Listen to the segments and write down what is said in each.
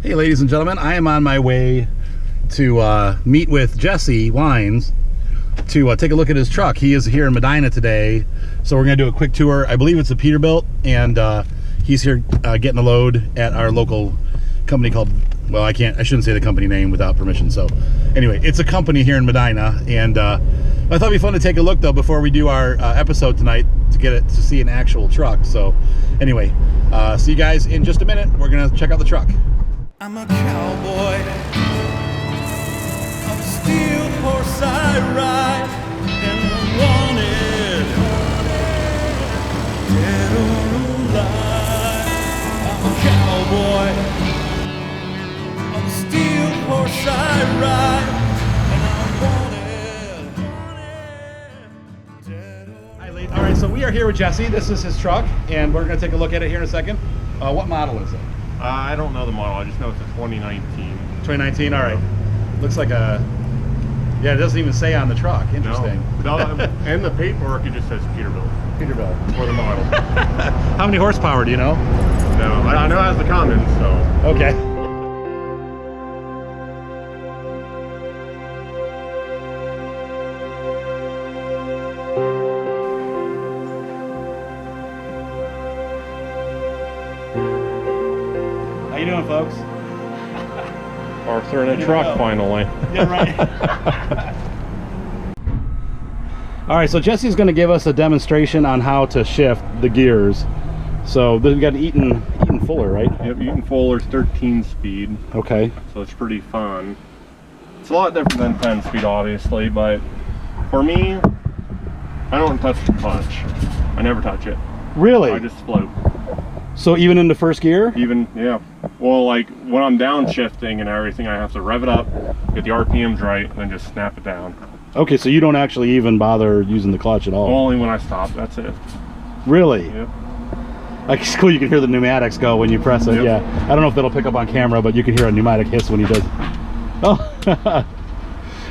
Hey ladies and gentlemen, I am on my way to meet with Jessie Wines to take a look at his truck. He is here in Medina today, so we're going to do a quick tour. I believe it's a Peterbilt, and he's here getting a load at our local company called, well, I shouldn't say the company name without permission. So anyway, it's a company here in Medina, and I thought it'd be fun to take a look though before we do our episode tonight to see an actual truck. So anyway, see you guys in just a minute. We're gonna check out the truck. I'm a cowboy, I'm a steel horse I ride, and I'm wanted, dead or alive. I'm a cowboy, I'm a steel horse I ride, and I'm wanted, dead or alive. All right, so we are here with Jessie. This is his truck, and we're gonna take a look at it here in a second. What model is it? I don't know the model. I just know it's a 2019. 2019. All right. Looks like a. Yeah, it doesn't even say on the truck. Interesting. No, and the paperwork it just says Peterbilt. Peterbilt. For the model. How many horsepower do you know? No, I know it has the Cummins, so. Okay. How you doing, folks? Arthur in a truck, finally. Yeah, right. All right, so Jesse's going to give us a demonstration on how to shift the gears. So we've got Eaton Fuller, right? Yep, Eaton Fuller's 13 speed. Okay. So it's pretty fun. It's a lot different than 10 speed, obviously, but for me, I don't touch the clutch. I never touch it. Really? I just float. So even in the first gear? Even, yeah. Well, like when I'm downshifting and everything, I have to rev it up, get the RPMs right, and then just snap it down. Okay, so you don't actually even bother using the clutch at all? Only when I stop, that's it. Really? Yep. Like, it's cool, you can hear the pneumatics go when you press it. Yep. Yeah. I don't know if that'll pick up on camera, but you can hear a pneumatic hiss when he does. Oh.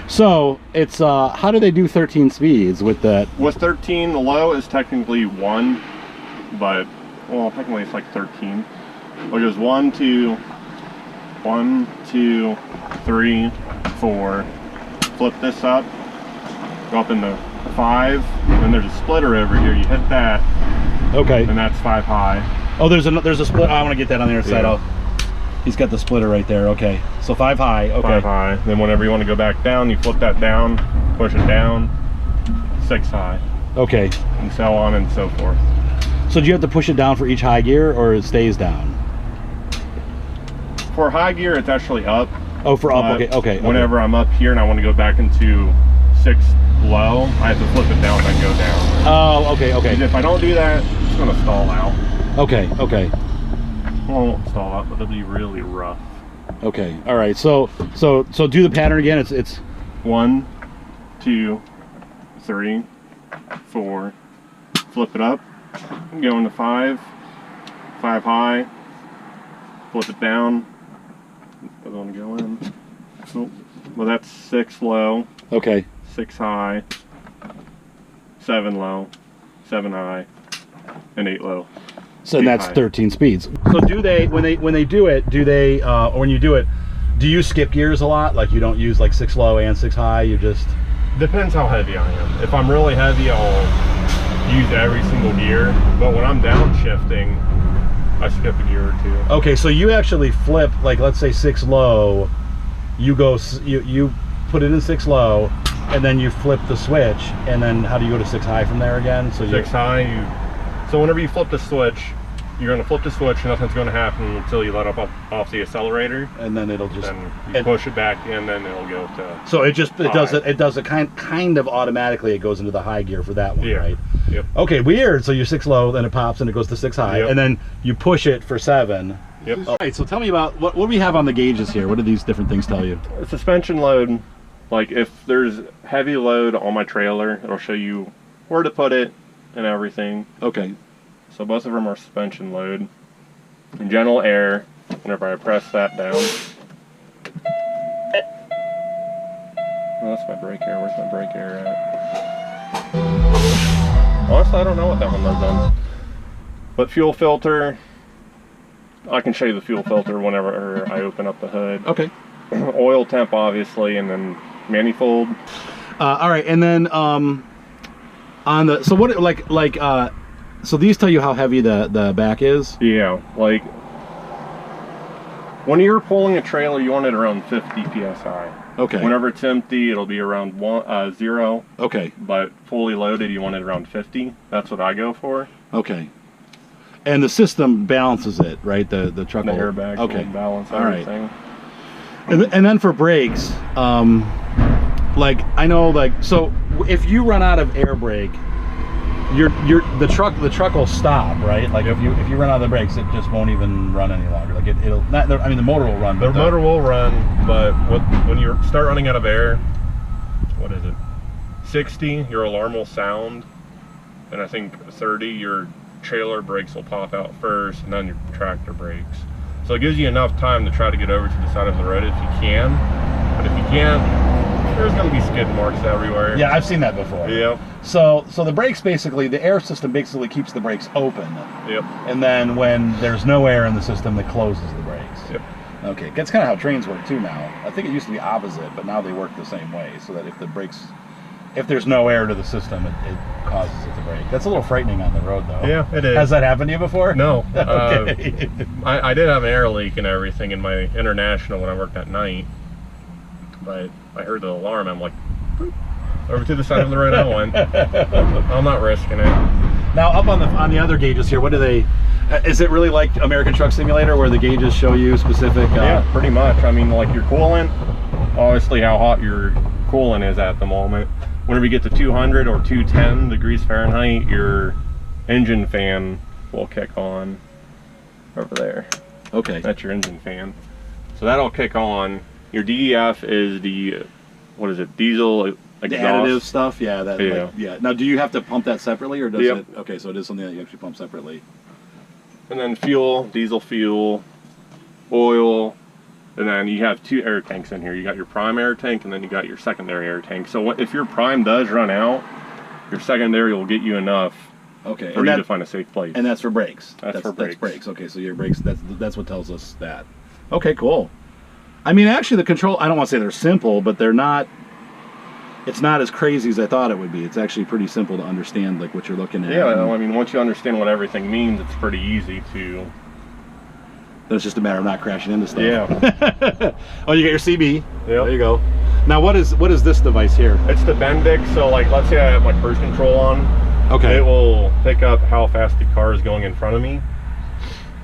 So it's how do they do 13 speeds with that? With 13, the low is technically 1, but well, technically it's like 13. It goes 1, 2, 3, 4. Flip this up, go up into 5, and then there's a splitter over here. You hit that. Okay. And that's 5 high. Oh, there's a split. I want to get that on the other side. Yeah. He's got the splitter right there. Okay. So 5 high. Okay. 5 high. Then whenever you want to go back down, you flip that down, push it down, 6 high. Okay. And so on and so forth. So do you have to push it down for each high gear, or it stays down? For high gear, it's actually up. Oh, for up. Okay. Whenever I'm up here and I want to go back into 6 low, I have to flip it down and then go down. Oh, okay. And if I don't do that, it's going to stall out. Okay. Well, it won't stall out, but it'll be really rough. Okay. All right. So do the pattern again. It's 1, 2, 3, 4. Flip it up. Go into 5 high. Flip it down. I don't want to go in. Oh, well, that's 6 low. Okay. 6 high. 7 low. 7 high. And 8 low. So that's high. 13 speeds. So do they when they do it? Do they or when you do it? Do you skip gears a lot? Like you don't use like 6 low and 6 high. You just depends how heavy I am. If I'm really heavy, I'll use every single gear. But when I'm downshifting, I skip a gear or 2. Okay, so you actually flip, like let's say 6 low, you put it in 6 low, and then you flip the switch, and then how do you go to 6 high from there again? So 6 high, so whenever you flip the switch, you're going to flip the switch, nothing's going to happen until you let off the accelerator, and then it'll just then you push it back in, then it'll go to so it does it kind of automatically. It goes into the high gear for that one, right? Yep. Okay, weird. So you're 6 low, then it pops and it goes to 6 high, and then you push it for 7. Yep. All right, so tell me about what we have on the gauges here. What do these different things tell you? Suspension load, like if there's heavy load on my trailer, it'll show you where to put it and everything. Okay. So both of them are suspension load. In general air, whenever I press that down. Oh, that's my brake air. Where's my brake air at? Honestly, I don't know what that one does then. But fuel filter, I can show you the fuel filter whenever I open up the hood. Okay. Oil temp, obviously, and then manifold. All right, and then on the so what so these tell you how heavy the back is. Yeah, like when you're pulling a trailer, you want it around 50 psi. Okay. Whenever it's empty, it'll be around 0. Okay. But fully loaded, you want it around 50. That's what I go for. Okay. And the system balances it, right? The truck. The airbags okay. will balance All everything. Right. And then for brakes, like I know, like so if you run out of air brake, the truck will stop, right? Like if you run out of the brakes, it just won't even run any longer. Like it'll not. I mean, the motor will run. The motor will run, but when you start running out of air, what is it? 60, your alarm will sound, and I think 30, your trailer brakes will pop out first, and then your tractor brakes. So it gives you enough time to try to get over to the side of the road if you can. But if you can't, there's going to be skid marks everywhere. Yeah, I've seen that before. Yep. So the brakes basically, the air system basically keeps the brakes open. Yep. And then when there's no air in the system, it closes the brakes. Yep. Okay, that's kind of how trains work too now. I think it used to be opposite, but now they work the same way. So that if there's no air to the system, it causes it to brake. That's a little frightening on the road, though. Yeah, it is. Has that happened to you before? No. Okay. I did have an air leak and everything in my international when I worked at night, but I heard the alarm. I'm like, boop, over to the side of the road I went. I'm not risking it. Now up on the other gauges here, what do they? Is it really like American Truck Simulator where the gauges show you specific? Yeah, pretty much. I mean, like your coolant, obviously how hot your coolant is at the moment. Whenever you get to 200 or 210 degrees Fahrenheit, your engine fan will kick on over there. Okay. That's your engine fan. So that'll kick on. Your DEF is the, what is it, diesel exhaust. The additive stuff, yeah. That, yeah. Like, yeah. Now, do you have to pump that separately, or does Yep. it? Okay, so it is something that you actually pump separately. And then fuel, diesel fuel, oil, and then you have 2 air tanks in here. You got your prime air tank, and then you got your secondary air tank. So if your prime does run out, your secondary will get you enough Okay. for you to find a safe place. And that's for brakes. That's for brakes. That's brakes. Okay, so your brakes. That's what tells us that. Okay, cool. I mean, actually, the control. I don't want to say they're simple, but they're not. It's not as crazy as I thought it would be. It's actually pretty simple to understand, like what you're looking at. Yeah, I mean, once you understand what everything means, it's pretty easy to. Then it's just a matter of not crashing into stuff. Yeah. Oh, you got your CB. Yep. There you go. Now, what is this device here? It's the Bendix. So, like, let's say I have my cruise control on. Okay. It will pick up how fast the car is going in front of me.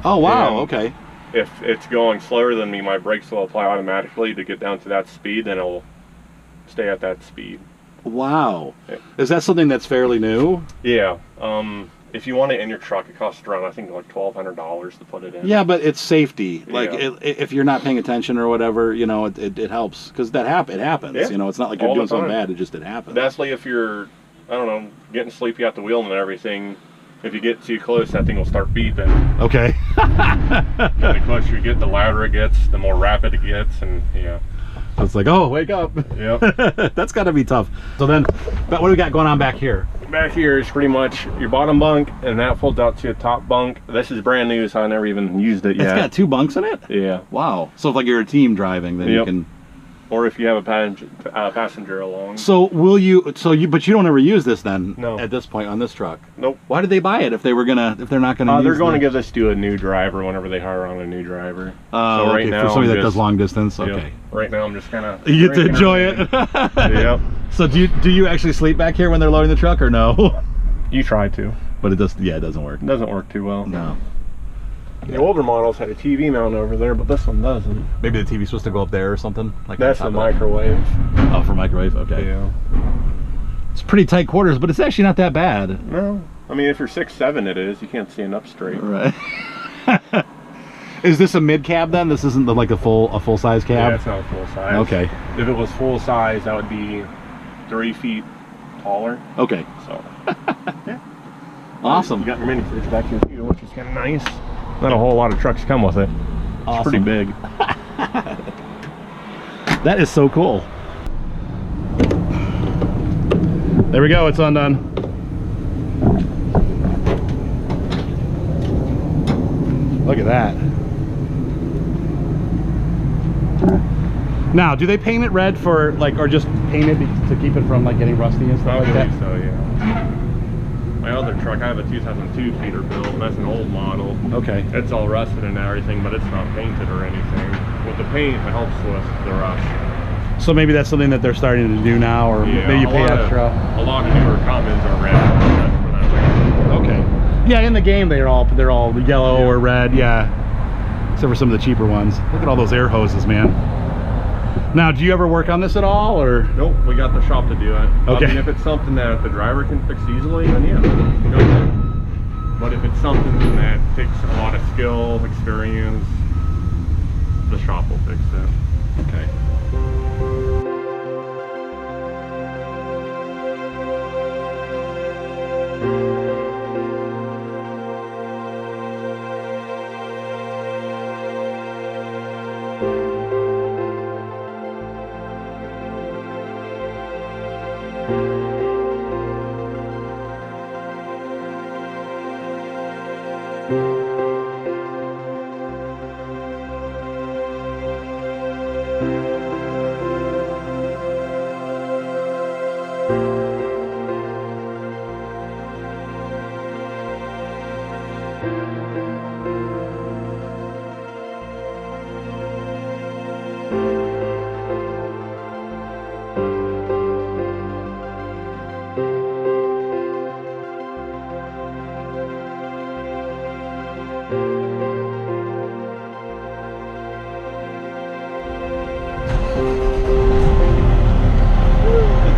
Oh wow. And okay. If it's going slower than me, my brakes will apply automatically to get down to that speed, then it'll stay at that speed. Wow. Yeah. Is that something that's fairly new? Yeah. If you want it in your truck, it costs around, I think, like $1,200 to put it in. Yeah, but it's safety. Like Yeah. if you're not paying attention or whatever, you know, it helps because it happens. Yeah. You know, it's not like you're All the doing something time. bad. It happens. Definitely if you're, I don't know, getting sleepy at the wheel and everything, if you get too close, that thing will start beeping. Okay. The closer you get, the louder it gets, the more rapid it gets, and yeah. So it's like, oh, wake up. Yep. That's got to be tough. So then, but what do we got going on back here? Back here is pretty much your bottom bunk, and that folds out to a top bunk. This is brand new, so I never even used it yet. It's got 2 bunks in it? Yeah. Wow. So if like you're a team driving, then you Yep. can. Or if you have a passenger along. So but you don't ever use this then? No. At this point on this truck? Nope. Why did they buy it if they're not gonna use They're going to the- give this to a new driver whenever they hire on a new driver. Oh, So okay, right now, for somebody I'm that does just- long distance. Yep. Okay. Right now I'm just kind of. You get to enjoy it. Yep. So do you actually sleep back here when they're loading the truck or no? You try to. But it doesn't work. It doesn't work too well. No. The older models had a TV mount over there, but this one doesn't. Maybe the TV's supposed to go up there or something. Like That's on the top of it. microwave. Oh, for microwave. Okay. Yeah. It's pretty tight quarters, but it's actually not that bad. No. I mean, if you're 6'7", it is. You can't stand up straight. Right. Is this a mid cab then? This isn't like a full size Yeah, cab. it's not full size. Okay. If it was full size, that would be 3 feet taller. Okay. So. Yeah. Awesome. You got your mini fridge back here too, which is kind of nice. Not a whole lot of trucks come with it. It's Awesome. pretty big. That is so cool. There we go. It's undone. Look at that. Now, do they paint it red for like, or just paint it to keep it from like getting rusty and stuff like that? So yeah. My other truck, I have a 2002 Peterbilt. That's an old model. Okay. It's all rusted and everything, but it's not painted or anything. With the paint, it helps with the rust. So maybe that's something that they're starting to do now, or maybe you pay extra. A lot of newer Cummins are red. That's for that reason. Okay. Yeah, in the game they're all yellow or red. Yeah. Except for some of the cheaper ones. Look at all those air hoses, man. Now, do you ever work on this at all, or? Nope, we got the shop to do it. Okay. I mean, if it's something that the driver can fix easily, then yeah, go ahead. But if it's something that takes a lot of skill, experience, the shop will fix it. Okay.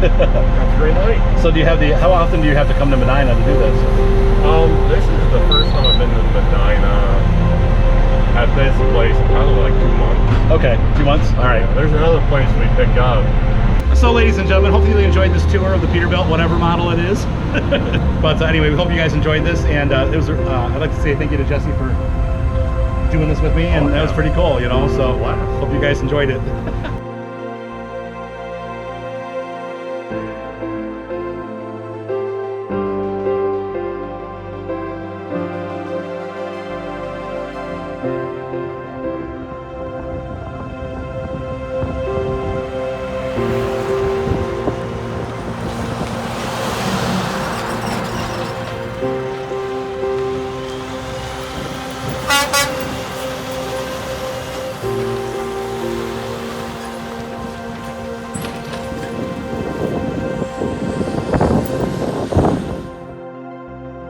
That's a great night. So do you have how often do you have to come to Medina to do this? This is the first time I've been to Medina at this place in probably like 2 months. Okay, 2 months? All right. There's another place we pick up. So ladies and gentlemen, hopefully you enjoyed this tour of the Peterbilt, whatever model it is. But anyway, we hope you guys enjoyed this, and it was. I'd like to say thank you to Jessie for doing this with me, and that was pretty cool, you know, so hope you guys enjoyed it.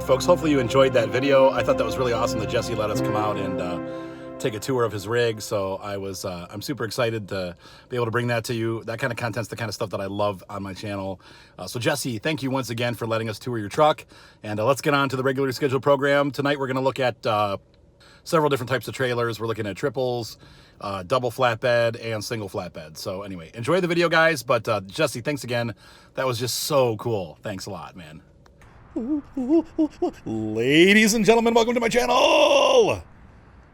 Folks, hopefully you enjoyed that video. I thought that was really awesome that Jessie let us come out and take a tour of his rig. So I'm super excited to be able to bring that to you. That kind of content's the kind of stuff that I love on my channel. So Jessie, thank you once again for letting us tour your truck. And let's get on to the regularly scheduled program. Tonight we're going to look at several different types of trailers. We're looking at triples, double flatbed, and single flatbed. So anyway, enjoy the video, guys. But Jessie, thanks again. That was just so cool. Thanks a lot, man. Ladies and gentlemen, welcome to my channel.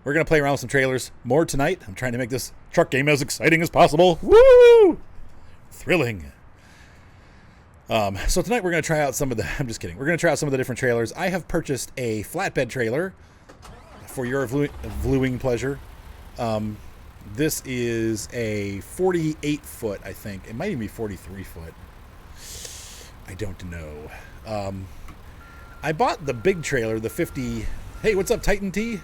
We're gonna play around with some trailers more tonight. I'm trying to make this truck game as exciting as possible. Woo! Thrilling. So tonight we're gonna try out some of the. I'm just kidding. We're gonna try out some of the different trailers. I have purchased a flatbed trailer for your viewing pleasure. This is a 48 foot, I think. It might even be 43 foot. I don't know. I bought the big trailer, the 50. Hey, what's up, Titan T?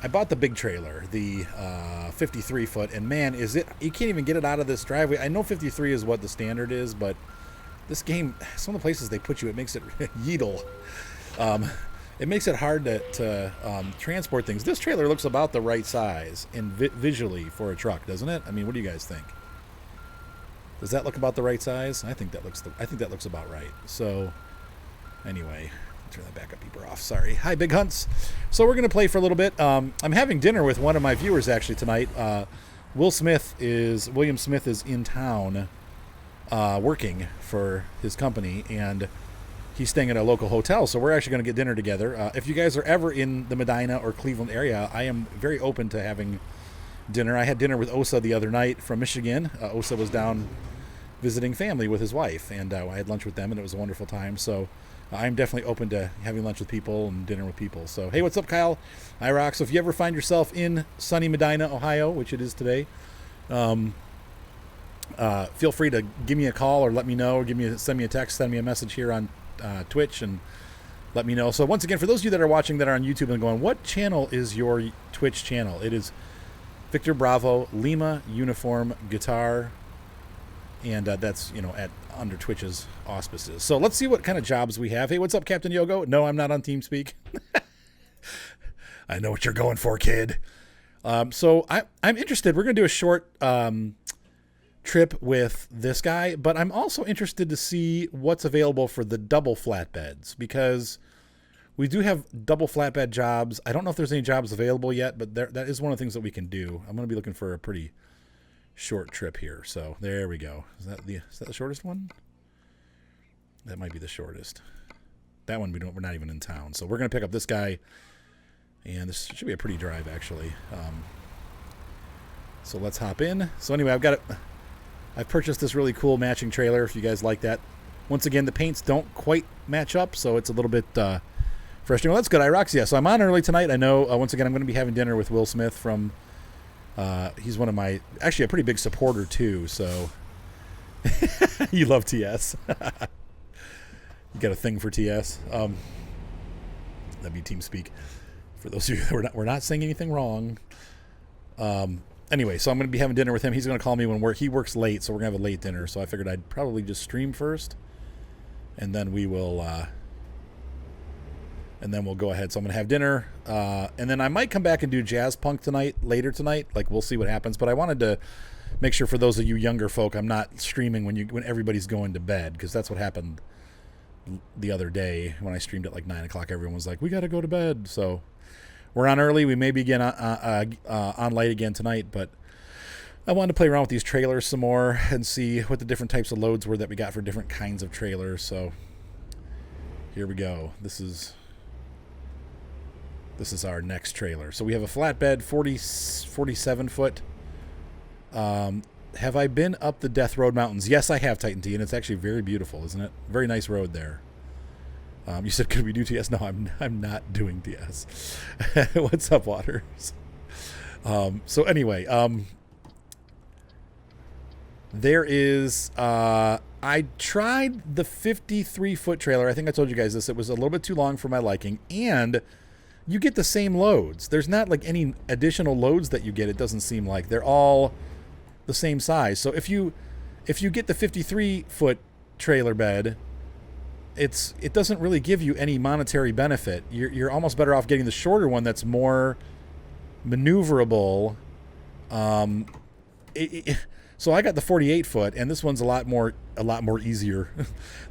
I bought the big trailer, the 53 foot, and man, is it, you can't even get it out of this driveway. I know 53 is what the standard is, but this game, some of the places they put you, it makes it yeetle. It makes it hard to transport things. This trailer looks about the right size and visually for a truck, doesn't it? I mean, what do you guys think? Does that look about the right size? I think that looks about right. So anyway, turn that backup beeper off. Sorry. Hi, Big Hunts. So we're going to play for a little bit. I'm having dinner with one of my viewers actually tonight. William Smith is in town working for his company, and he's staying at a local hotel. So we're actually going to get dinner together. If you guys are ever in the Medina or Cleveland area, I am very open to having dinner. I had dinner with Osa the other night from Michigan. Osa was down visiting family with his wife, and I had lunch with them, and it was a wonderful time. So I'm definitely open to having lunch with people and dinner with people. So hey, what's up, Kyle? I rock. So if you ever find yourself in sunny Medina, Ohio, which it is today, feel free to give me a call or let me know, or send me a text, send me a message here on Twitch, and let me know. So once again, for those of you that are watching that are on YouTube and going, what channel is your Twitch channel? It is Victor Bravo Lima Uniform Guitar, and that's at under Twitch's auspices. So let's see what kind of jobs we have. Hey, what's up, Captain Yogo? No, I'm not on TeamSpeak. I know what you're going for, kid. So I'm interested. We're going to do a short trip with this guy, but I'm also interested to see what's available for the double flatbeds, because we do have double flatbed jobs. I don't know if there's any jobs available yet, but that is one of the things that we can do. I'm going to be looking for a pretty short trip here. So there we go. Is that the shortest one? That might be the shortest. That one we're not even in town. So we're going to pick up this guy, and this should be a pretty drive actually. So let's hop in. So anyway, I've purchased this really cool matching trailer, if you guys like that. Once again, the paints don't quite match up, so it's a little bit frustrating. Well, that's good, Iroxia. So I'm on early tonight. I know, once again, I'm going to be having dinner with Will Smith from, he's one of my, actually a pretty big supporter too, so. You love TS. You got a thing for TS. That'd be TeamSpeak. For those of you that we're not saying anything wrong. Anyway, so I'm going to be having dinner with him. He's going to call me when he works late, so we're going to have a late dinner. So I figured I'd probably just stream first, and then we will, and then we'll go ahead. So I'm going to have dinner, and then I might come back and do jazz punk later tonight. Like, we'll see what happens. But I wanted to make sure for those of you younger folk, I'm not streaming when everybody's going to bed, because that's what happened the other day when I streamed at like 9 o'clock. Everyone was like, "We got to go to bed." So we're on early. We may begin on late again tonight, but I wanted to play around with these trailers some more and see what the different types of loads were that we got for different kinds of trailers. So here we go. This is our next trailer. So we have a flatbed, 47 foot. Have I been up the Death Road Mountains? Yes, I have, Titan T, and it's actually very beautiful, isn't it? Very nice road there. You said, could we do TS? No, I'm not doing TS. What's up, Waters? So anyway, there is, I tried the 53-foot trailer. I think I told you guys this. It was a little bit too long for my liking, and you get the same loads. There's not like any additional loads that you get. It doesn't seem like they're all the same size. So if you get the 53-foot trailer bed, it doesn't really give you any monetary benefit. You're almost better off getting the shorter one that's more maneuverable. So I got the 48 foot, and this one's a lot more easier.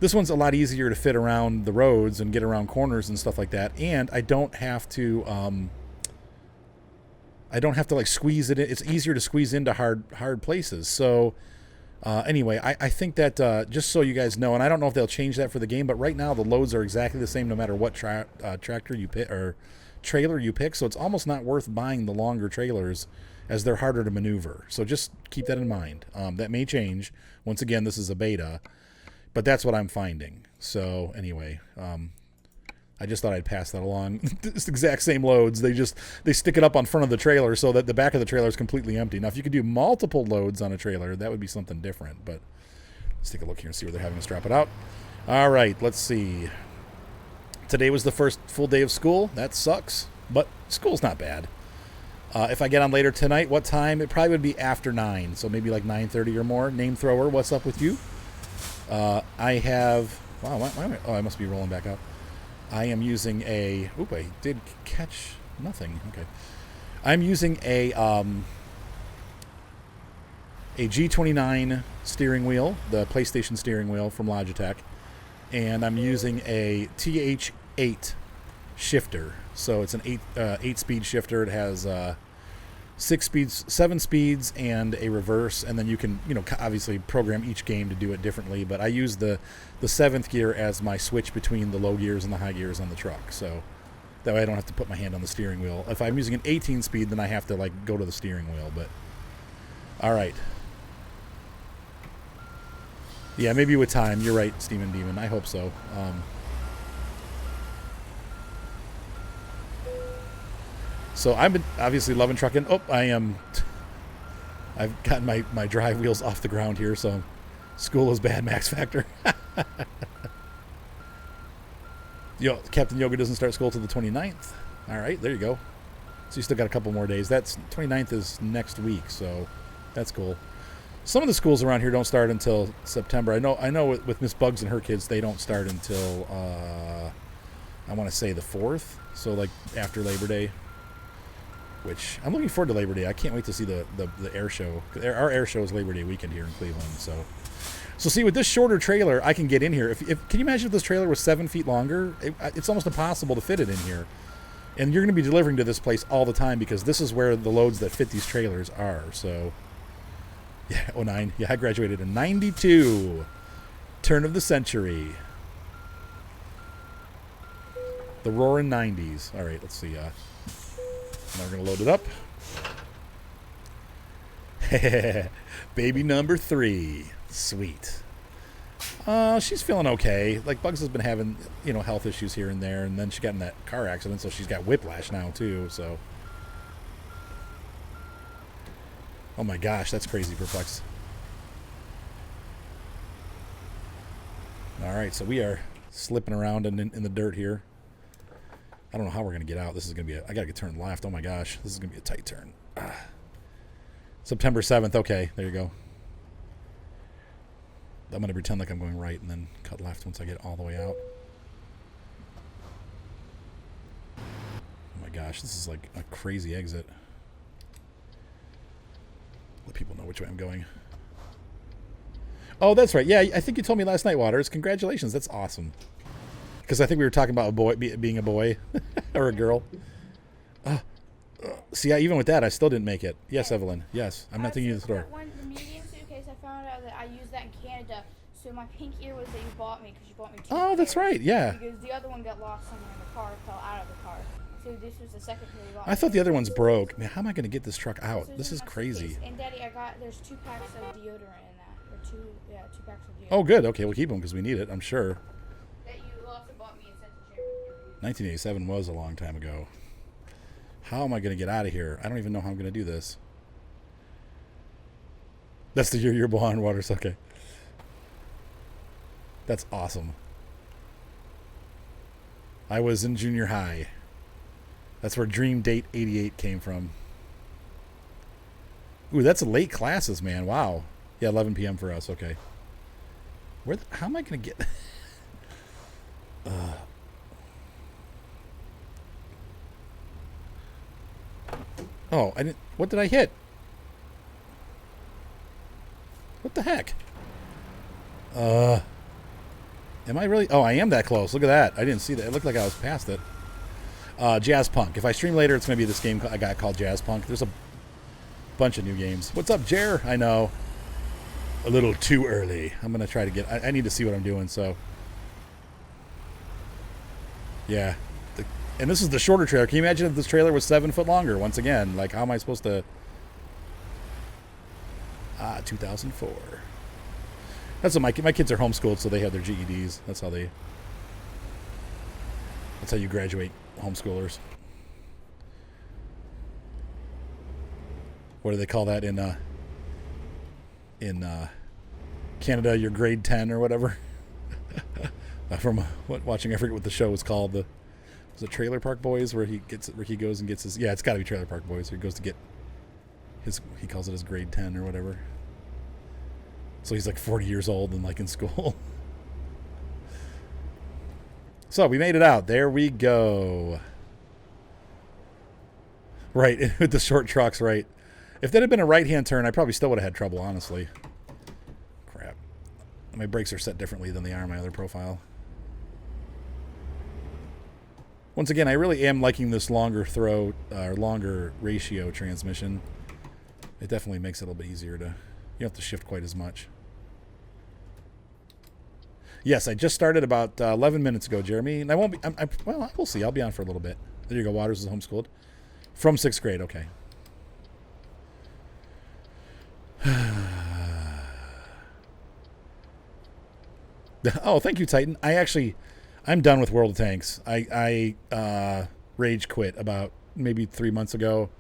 This one's a lot easier to fit around the roads and get around corners and stuff like that. And I don't have to like squeeze it in. It's easier to squeeze into hard places. So anyway, I think that just so you guys know, and I don't know if they'll change that for the game, but right now the loads are exactly the same no matter what tractor you pick or trailer you pick. So it's almost not worth buying the longer trailers, as they're harder to maneuver. So just keep that in mind. That may change. Once again, this is a beta, but that's what I'm finding. So anyway, I just thought I'd pass that along. It's the exact same loads. They stick it up on front of the trailer so that the back of the trailer is completely empty. Now, if you could do multiple loads on a trailer, that would be something different. But let's take a look here and see where they're having us drop it out. All right, let's see. Today was the first full day of school. That sucks, but school's not bad. If I get on later tonight, what time? It probably would be after 9, so maybe like 9:30 or more. Name Thrower, what's up with you? I have... Wow, I must be rolling back up. I am using a... Oop, I did catch nothing. Okay. I'm using a G29 steering wheel, the PlayStation steering wheel from Logitech, and I'm using a TH8 shifter. So it's an 8-speed shifter. It has 7 speeds and a reverse, and then you can obviously program each game to do it differently. But I use the 7th gear as my switch between the low gears and the high gears on the truck. So that way I don't have to put my hand on the steering wheel. If I'm using an 18-speed, then I have to like go to the steering wheel. But all right. Yeah, maybe with time. You're right, Steven Demon. I hope so. So I've been obviously loving trucking. Oh, I am I've gotten my drive wheels off the ground here, so school is bad, Max Factor. Captain Yoga doesn't start school till the 29th. All right, there you go. So you still got a couple more days. That's 29th is next week, so that's cool. Some of the schools around here don't start until September. I know with Miss Bugs and her kids, they don't start until I want to say the 4th, so like after Labor Day. Which I'm looking forward to Labor Day. I can't wait to see the air show. Our air show is Labor Day weekend here in Cleveland. So see, with this shorter trailer, I can get in here. If can you imagine if this trailer was 7 feet longer? It's almost impossible to fit it in here. And you're going to be delivering to this place all the time because this is where the loads that fit these trailers are. So yeah, 09. Yeah, I graduated in 92. Turn of the century. The roaring 90s. All right, let's see. Now we're going to load it up. Baby number 3. Sweet. She's feeling okay. Like, Bugs has been having, health issues here and there, and then she got in that car accident, so she's got whiplash now, too, so. Oh my gosh, that's crazy, Perplex. All right, so we are slipping around in the dirt here. I don't know how we're going to get out. This is going to be I got to get turned left. Oh my gosh. This is going to be a tight turn. September 7th. Okay, there you go. I'm going to pretend like I'm going right and then cut left once I get all the way out. Oh my gosh, this is like a crazy exit. Let people know which way I'm going. Oh, that's right. Yeah, I think you told me last night, Waters. Congratulations. That's awesome. Because I think we were talking about a boy being a boy or a girl. See, even with that, I still didn't make it. Yes, Evelyn. Yes, I'm not thinking of the store. The medium suitcase, I found out that I used that in Canada. So my pink ear was that you bought me because you bought me 2 Oh, that's pairs. right. Yeah. Because the other one got lost somewhere in the car, fell out of the car. So this was the second pair you bought. I thought the other one's broke. Man, how am I going to get this truck out? So This is in my crazy. suitcase. And Daddy, there's 2 packs of deodorant in that. Or 2 packs of deodorant. Oh, good. Okay, we'll keep them because we need it, I'm sure. That you also bought me and sent to Jeremy. 1987 was a long time ago. How am I going to get out of here? I don't even know how I'm going to do this. That's the year you're born, Waters. Okay. That's awesome. I was in junior high. That's where Dream Date 88 came from. Ooh, that's late classes, man. Wow. Yeah, 11 p.m. for us. Okay. How am I going to get... Oh, I didn't... What did I hit? What the heck? Am I really... Oh, I am that close. Look at that. I didn't see that. It looked like I was past it. Jazz Punk. If I stream later, it's going to be this game I got called Jazz Punk. There's a bunch of new games. What's up, Jer? I know. A little too early. I'm going to try to get... I need to see what I'm doing, so... Yeah. And this is the shorter trailer. Can you imagine if this trailer was 7 foot longer? Once again, like, how am I supposed to... 2004. That's what my kids are homeschooled, so they have their GEDs. That's how you graduate homeschoolers. What do they call that in Canada? Your grade 10 or whatever. From watching, I forget what the show was called. Was it Trailer Park Boys, where he goes and gets his... Yeah, it's got to be Trailer Park Boys. Where he goes to get his... He calls it his grade 10 or whatever. So he's like 40 years old and like in school. So we made it out. There we go. Right, with the short trucks, right. If that had been a right-hand turn, I probably still would have had trouble, honestly. Crap. My brakes are set differently than they are on my other profile. Once again, I really am liking this longer ratio transmission. It definitely makes it a little bit easier to... You don't have to shift quite as much. Yes, I just started about 11 minutes ago, Jeremy. And I won't be... well, we'll see. I'll be on for a little bit. There you go. Waters is homeschooled. From 6th grade. Okay. Oh, thank you, Titan. I'm done with World of Tanks. I rage quit about maybe 3 months ago.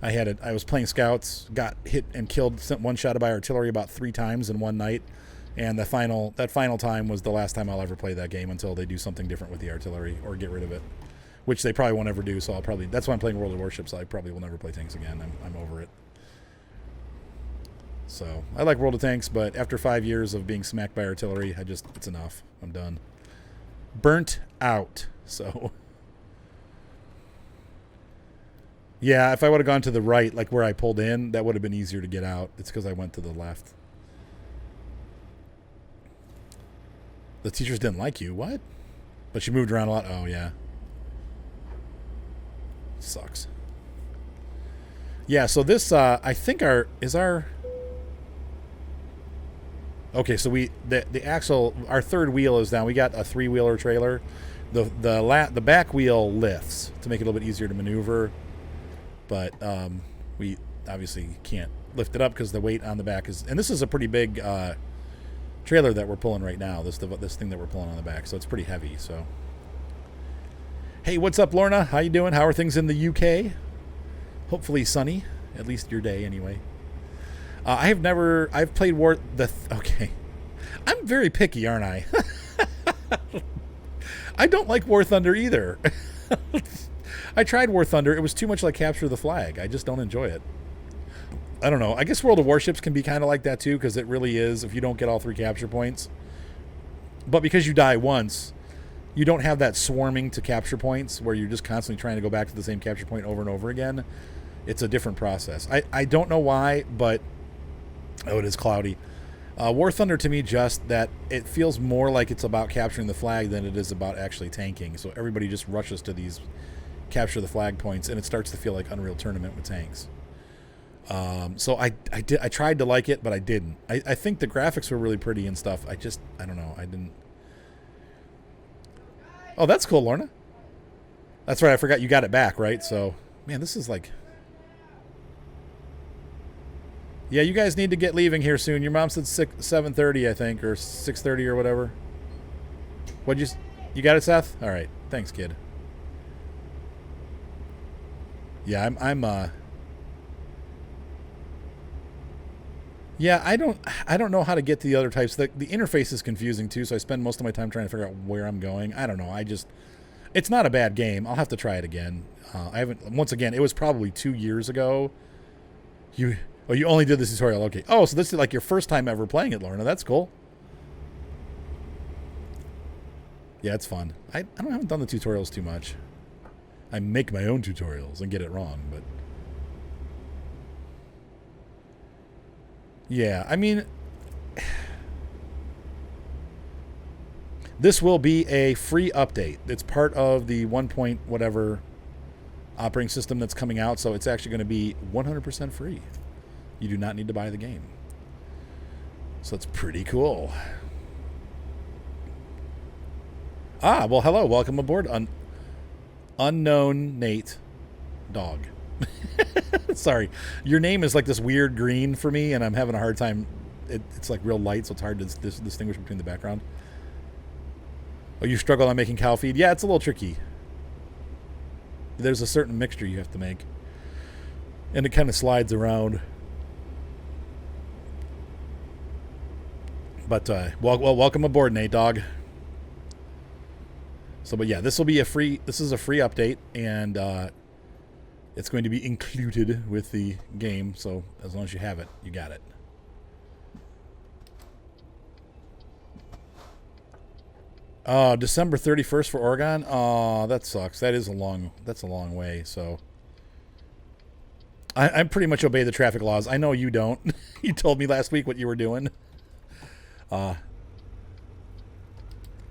I was playing scouts, got hit and killed, one shot by artillery about 3 times in one night, and that final time was the last time I'll ever play that game until they do something different with the artillery or get rid of it, which they probably won't ever do. So that's why I'm playing World of Warships. I probably will never play tanks again. I'm over it. So I like World of Tanks, but after 5 years of being smacked by artillery, it's enough. I'm done. Burnt out. So. Yeah, if I would have gone to the right, like where I pulled in, that would have been easier to get out. It's because I went to the left. The teachers didn't like you. What? But she moved around a lot. Oh, yeah. Sucks. Yeah, so this, I think our... Okay, so the axle, our third wheel is down. We got a 3-wheeler trailer. The back wheel lifts to make it a little bit easier to maneuver. But we obviously can't lift it up because the weight on the back is... And this is a pretty big trailer that we're pulling right now, this thing that we're pulling on the back. So it's pretty heavy, so... Hey, what's up, Lorna? How you doing? How are things in the UK? Hopefully sunny. At least your day, anyway. I've played okay. I'm very picky, aren't I? I don't like War Thunder either. I tried War Thunder. It was too much like Capture the Flag. I just don't enjoy it. I don't know. I guess World of Warships can be kind of like that too, because it really is if you don't get all 3 capture points. But because you die once, you don't have that swarming to capture points where you're just constantly trying to go back to the same capture point over and over again. It's a different process. I don't know why, but... Oh, it is cloudy. War Thunder to me just that it feels more like it's about capturing the flag than it is about actually tanking. So everybody just rushes to these capture the flag points, and it starts to feel like Unreal Tournament with tanks. So I tried to like it, but I didn't. I think the graphics were really pretty and stuff. I don't know. I didn't. Oh, that's cool, Lorna. That's right. I forgot you got it back, right? So, man, this is like... Yeah, you guys need to get leaving here soon. Your mom said 7:30, I think, or 6:30 or whatever. You got it, Seth? All right. Thanks, kid. Yeah, Yeah, I don't know how to get to the other types. The interface is confusing too, so I spend most of my time trying to figure out where I'm going. I don't know. It's not a bad game. I'll have to try it again. Once again, it was probably 2 years ago. You only did this tutorial. Okay. Oh, so this is like your first time ever playing it, Lorna. That's cool. Yeah, it's fun. I haven't done the tutorials too much. I make my own tutorials and get it wrong, but... Yeah, I mean... This will be a free update. It's part of the 1 point whatever operating system that's coming out, so it's actually going to be 100% free. You do not need to buy the game. So it's pretty cool. Ah, well, hello. Welcome aboard, Unknown Nate Dog. Sorry. Your name is like this weird green for me, and I'm having a hard time. It's like real light, so it's hard to distinguish between the background. Oh, you struggle on making cow feed? Yeah, it's a little tricky. There's a certain mixture you have to make. And it kind of slides around. But, welcome aboard, Nate Dog. So, but yeah, this is a free update, and it's going to be included with the game, so as long as you have it, you got it. December 31st for Oregon? Oh, that sucks. That's a long way, so... I pretty much obey the traffic laws. I know you don't. You told me last week what you were doing.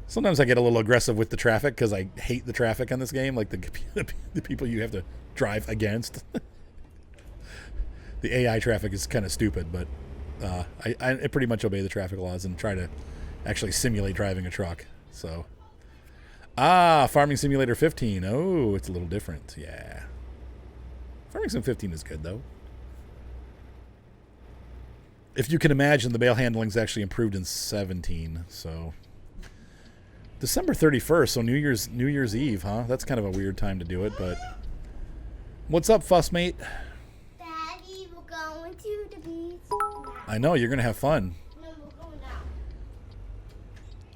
Sometimes I get a little aggressive with the traffic because I hate the traffic on this game, like the people you have to drive against. The AI traffic is kind of stupid, but I pretty much obey the traffic laws and try to actually simulate driving a truck. So, Farming Simulator 15. Oh, it's a little different. Yeah. Farming Sim 15 is good, though. If you can imagine, the bale handling's actually improved in 17, so... December 31st, so New Year's Eve, huh? That's kind of a weird time to do it, but... What's up, Fussmate? the beach. I know, you're going to have fun. No, we're going now.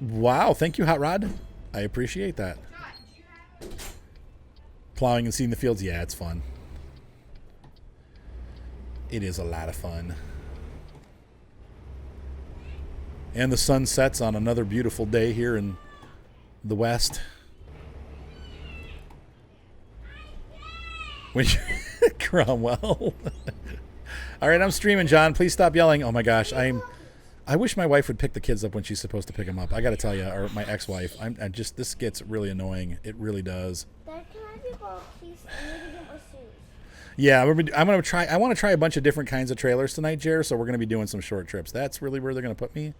Wow, thank you, Hot Rod. I appreciate that. Plowing and seeing the fields, yeah, it's fun. It is a lot of fun. And the sun sets on another beautiful day here in the West. When you Cromwell. All right, I'm streaming, John. Please stop yelling. Oh my gosh, I wish my wife would pick the kids up when she's supposed to pick them up. I got to tell you, or my ex-wife. This gets really annoying. It really does. Dad, can I be ball, please? I need to get my shoes. Yeah, I'm gonna try. I want to try a bunch of different kinds of trailers tonight, Jer. So we're gonna be doing some short trips. That's really where they're gonna put me.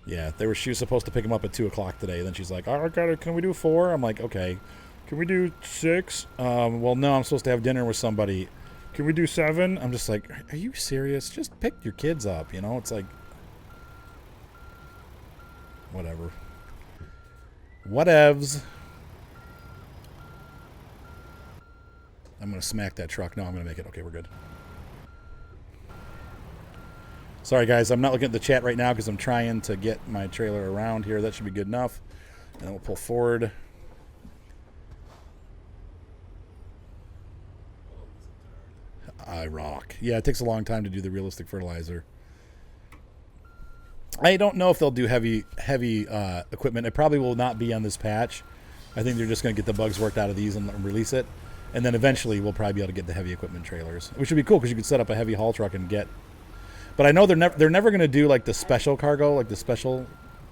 Yeah, she was supposed to pick him up at 2 o'clock today. Then she's like, "Oh, can we do 4?" I'm like, "Okay." Can we do 6? Well, no, I'm supposed to have dinner with somebody. Can we do 7? I'm just like, are you serious? Just pick your kids up, you know? It's like, whatever. Whatevs. I'm going to smack that truck. No, I'm going to make it. Okay, we're good. Sorry, guys. I'm not looking at the chat right now because I'm trying to get my trailer around here. That should be good enough. And we'll pull forward. I rock. Yeah, it takes a long time to do the realistic fertilizer. I don't know if they'll do heavy equipment. It probably will not be on this patch. I think they're just going to get the bugs worked out of these and release it. And then eventually we'll probably be able to get the heavy equipment trailers, which would be cool because you could set up a heavy haul truck and get... But I know they're never going to do like the special cargo, like the special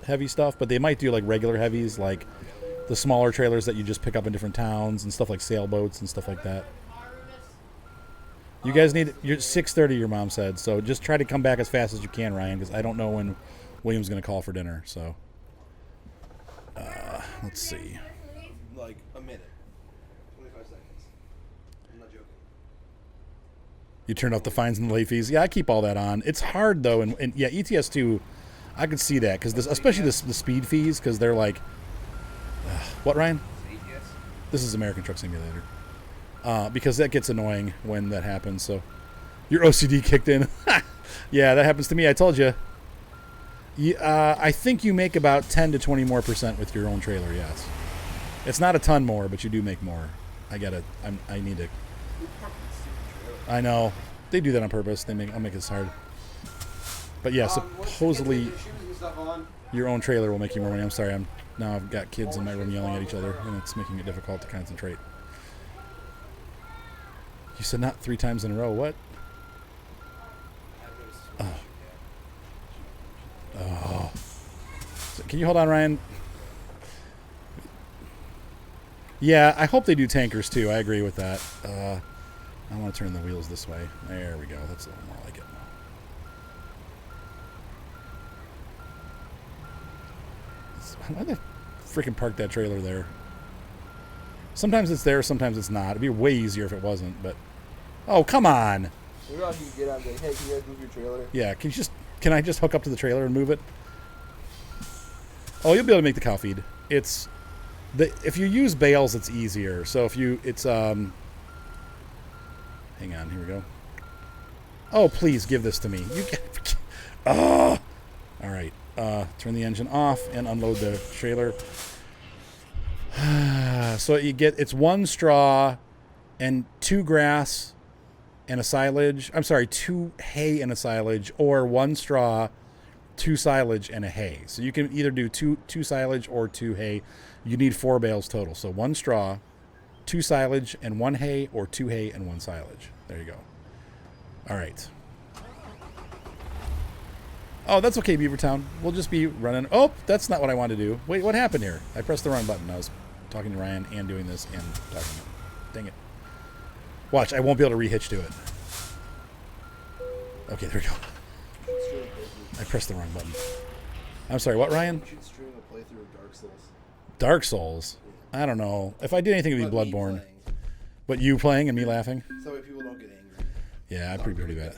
heavy stuff, but they might do like regular heavies, like the smaller trailers that you just pick up in different towns and stuff like sailboats and stuff like that. You guys need... You're 6:30, your mom said, so just try to come back as fast as you can, Ryan, because I don't know when William's going to call for dinner, so... let's see. Like a minute. 25 seconds. I'm not joking. You turned off the fines and the late fees. Yeah, I keep all that on. It's hard, though, and yeah, ETS 2, I could see that, because especially the speed fees, because they're like... what, Ryan? This is American Truck Simulator. Because that gets annoying when that happens. So your OCD kicked in. Yeah, that happens to me. I told you. I think you make about 10 to 20 more % with your own trailer. Yes, it's not a ton more, but you do make more. I get it. I need to. I know they do that on purpose. I'll make this hard. But yeah, supposedly your own trailer will make you more money. I'm sorry. Now I've got kids in my room yelling at each other, and it's making it difficult to concentrate. You said not 3 times in a row. What? Oh. So can you hold on, Ryan? Yeah, I hope they do tankers too. I agree with that. I want to turn the wheels this way. There we go. That's a little more like it. Why the freaking park that trailer there? Sometimes it's there, sometimes it's not. It'd be way easier if it wasn't, but... Oh, come on! Maybe I can get out and be like, hey, can you guys move your trailer? Yeah, can I just hook up to the trailer and move it? Oh, you'll be able to make the cow feed. If you use bales, it's easier. So if you, hang on, here we go. Oh, please give this to me. Oh! All right, turn the engine off and unload the trailer. So it's 1 straw and 2 grass and a silage. I'm sorry, 2 hay and a silage, or 1 straw, 2 silage and a hay. So you can either do two silage or 2 hay. You need 4 bales total. So 1 straw, 2 silage and 1 hay, or 2 hay and 1 silage. There you go. All right. Oh, that's okay, Beavertown. We'll just be running. Oh, that's not what I wanted to do. Wait, what happened here? I pressed the wrong button. I was talking to Ryan and doing this and talking to him. Dang it. Watch, I won't be able to rehitch to it. Okay, there we go. I pressed the wrong button. I'm sorry, what, Ryan? You should stream a playthrough of Dark Souls. Dark Souls? I don't know. If I did anything, it would be Bloodborne. But you playing and me laughing? So that way people don't get angry. Yeah, I'd pretty bad.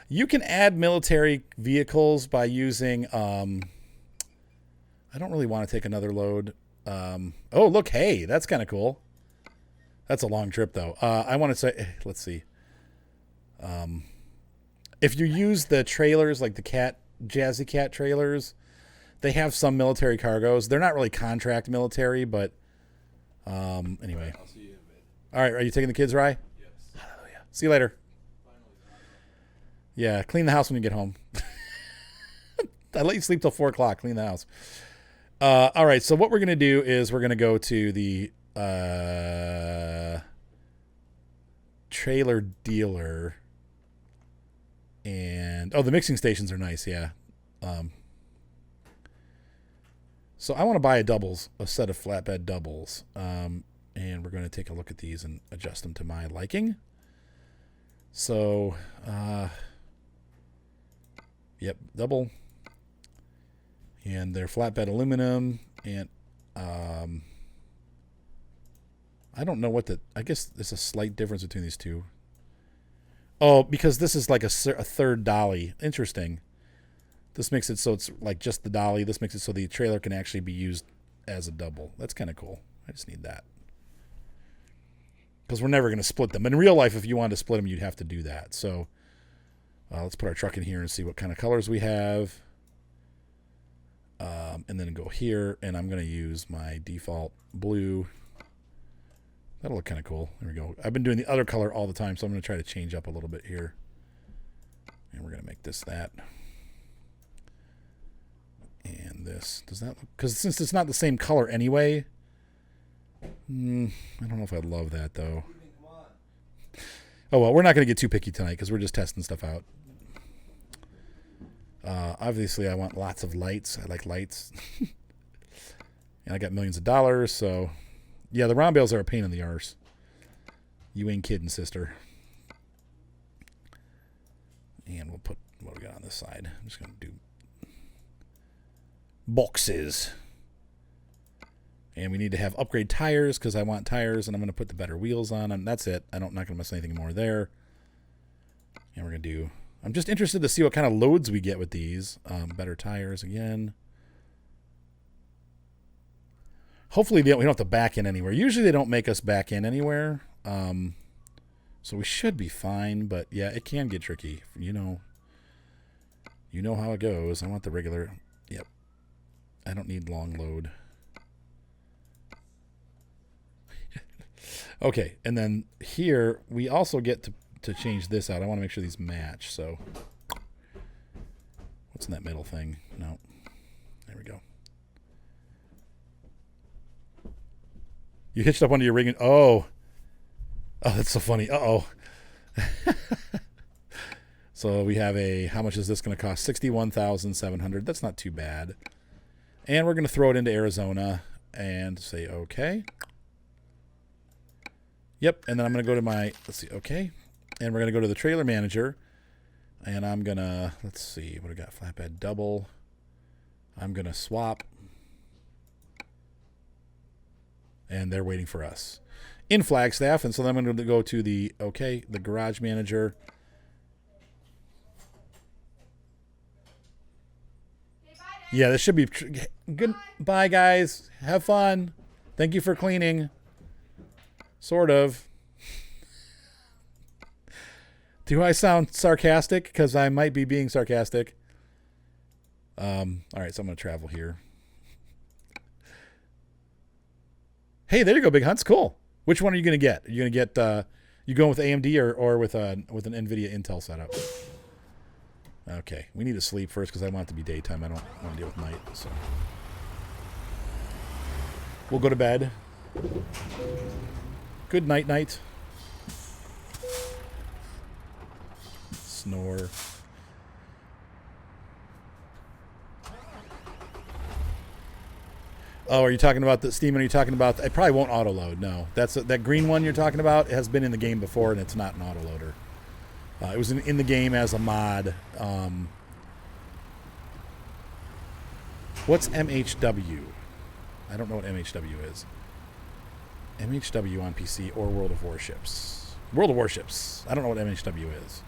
You can add military vehicles by using... I don't really want to take another load. Oh, look, hey, that's kind of cool. That's a long trip, though. I want to say, let's see. If you use the trailers, like the Jazzy Cat trailers, they have some military cargoes. They're not really contract military, but anyway. I'll see you in a bit. All right, are you taking the kids, Rye? Yes. Hallelujah. See you later. Yeah, clean the house when you get home. I let you sleep till 4 o'clock. Clean the house. All right, so what we're going to do is we're going to go to the trailer dealer. And, oh, the mixing stations are nice, yeah. So I want to buy a set of flatbed doubles. And we're going to take a look at these and adjust them to my liking. So, yep, double. And they're flatbed aluminum. And I don't know what I guess there's a slight difference between these two. Oh, because this is like a third dolly. Interesting. This makes it so it's like just the dolly. This makes it so the trailer can actually be used as a double. That's kind of cool. I just need that. Because we're never going to split them. In real life, if you wanted to split them, you'd have to do that. So let's put our truck in here and see what kind of colors we have. And then go here, and I'm going to use my default blue. That'll look kind of cool. There we go. I've been doing the other color all the time, so I'm going to try to change up a little bit here. And we're going to make this that. And this. Does that look... Because since it's not the same color anyway... I don't know if I love that, though. Oh, well, we're not going to get too picky tonight because we're just testing stuff out. Obviously, I want lots of lights. I like lights. And I got millions of dollars, so... Yeah, the ROM bales are a pain in the arse. You ain't kidding, sister. And we'll put... What do we got on this side? I'm just going to do... boxes. And we need to have upgrade tires because I want tires, and I'm going to put the better wheels on them. That's it. I'm not going to mess anything more there. And we're going to do... I'm just interested to see what kind of loads we get with these. Better tires again. Hopefully we don't have to back in anywhere. Usually they don't make us back in anywhere. So we should be fine. But yeah, it can get tricky. You know how it goes. I want the regular. Yep. I don't need long load. Okay, and then here we also get to change this out. I want to make sure these match. So what's in that middle thing? No. There we go. You hitched up onto your rig and oh, that's so funny. Uh-oh. So we have how much is this going to cost? $61,700. That's not too bad. And we're going to throw it into Arizona and say okay. Yep, and then I'm going to go to let's see, okay. And we're going to go to the trailer manager. And I'm going to, let's see, what do we got? Flatbed double. I'm going to swap. And they're waiting for us in Flagstaff. And so then I'm going to go to the garage manager. Yeah, this should be good. Bye, guys. Have fun. Thank you for cleaning. Sort of. Do I sound sarcastic? Because I might be being sarcastic. All right, so I'm going to travel here. Hey, there you go, Big Hunts. Cool. Which one are you going to get? Are you going to get, you going with AMD or with an NVIDIA Intel setup? Okay, we need to sleep first because I want it to be daytime. I don't want to deal with night. So we'll go to bed. Good night, night. Snore. Oh, are you talking about the Steam? Are you talking about... It probably won't auto-load, no. That green one you're talking about has been in the game before, and it's not an auto-loader. It was in the game as a mod. What's MHW? I don't know what MHW is. MHW on PC or World of Warships. World of Warships. I don't know what MHW is.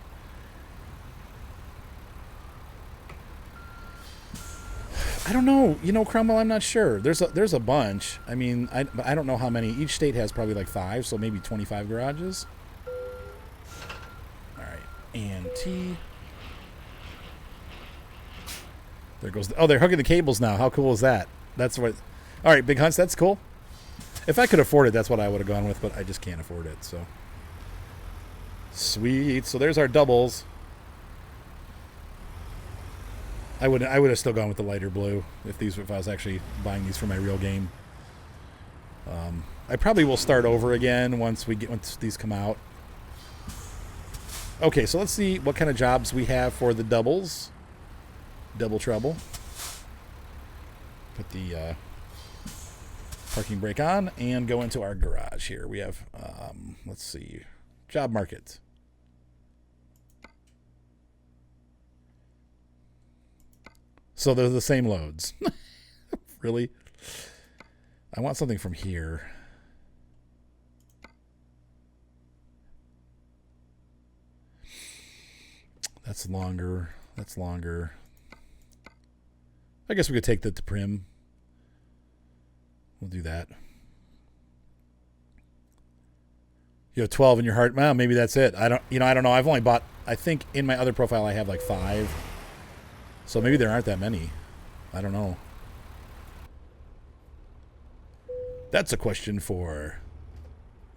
I don't know. You know, Cromwell, I'm not sure. There's a bunch. I mean, I don't know how many. Each state has probably like 5, so maybe 25 garages. All right, and T. There goes. Oh, they're hooking the cables now. How cool is that? That's what. All right, Big Hunts. That's cool. If I could afford it, that's what I would have gone with, but I just can't afford it. So sweet. So there's our doubles. I would have still gone with the lighter blue if I was actually buying these for my real game. I probably will start over again once these come out. Okay, so let's see what kind of jobs we have for the doubles. Double trouble. Put the parking brake on and go into our garage here. We have, let's see, job market. So they're the same loads. Really? I want something from here. That's longer. That's longer. I guess we could take that to Prim. We'll do that. You have 12 in your heart. Well, maybe that's it. I don't know. I've only bought, I think in my other profile I have like 5. So maybe there aren't that many. I don't know. That's a question for...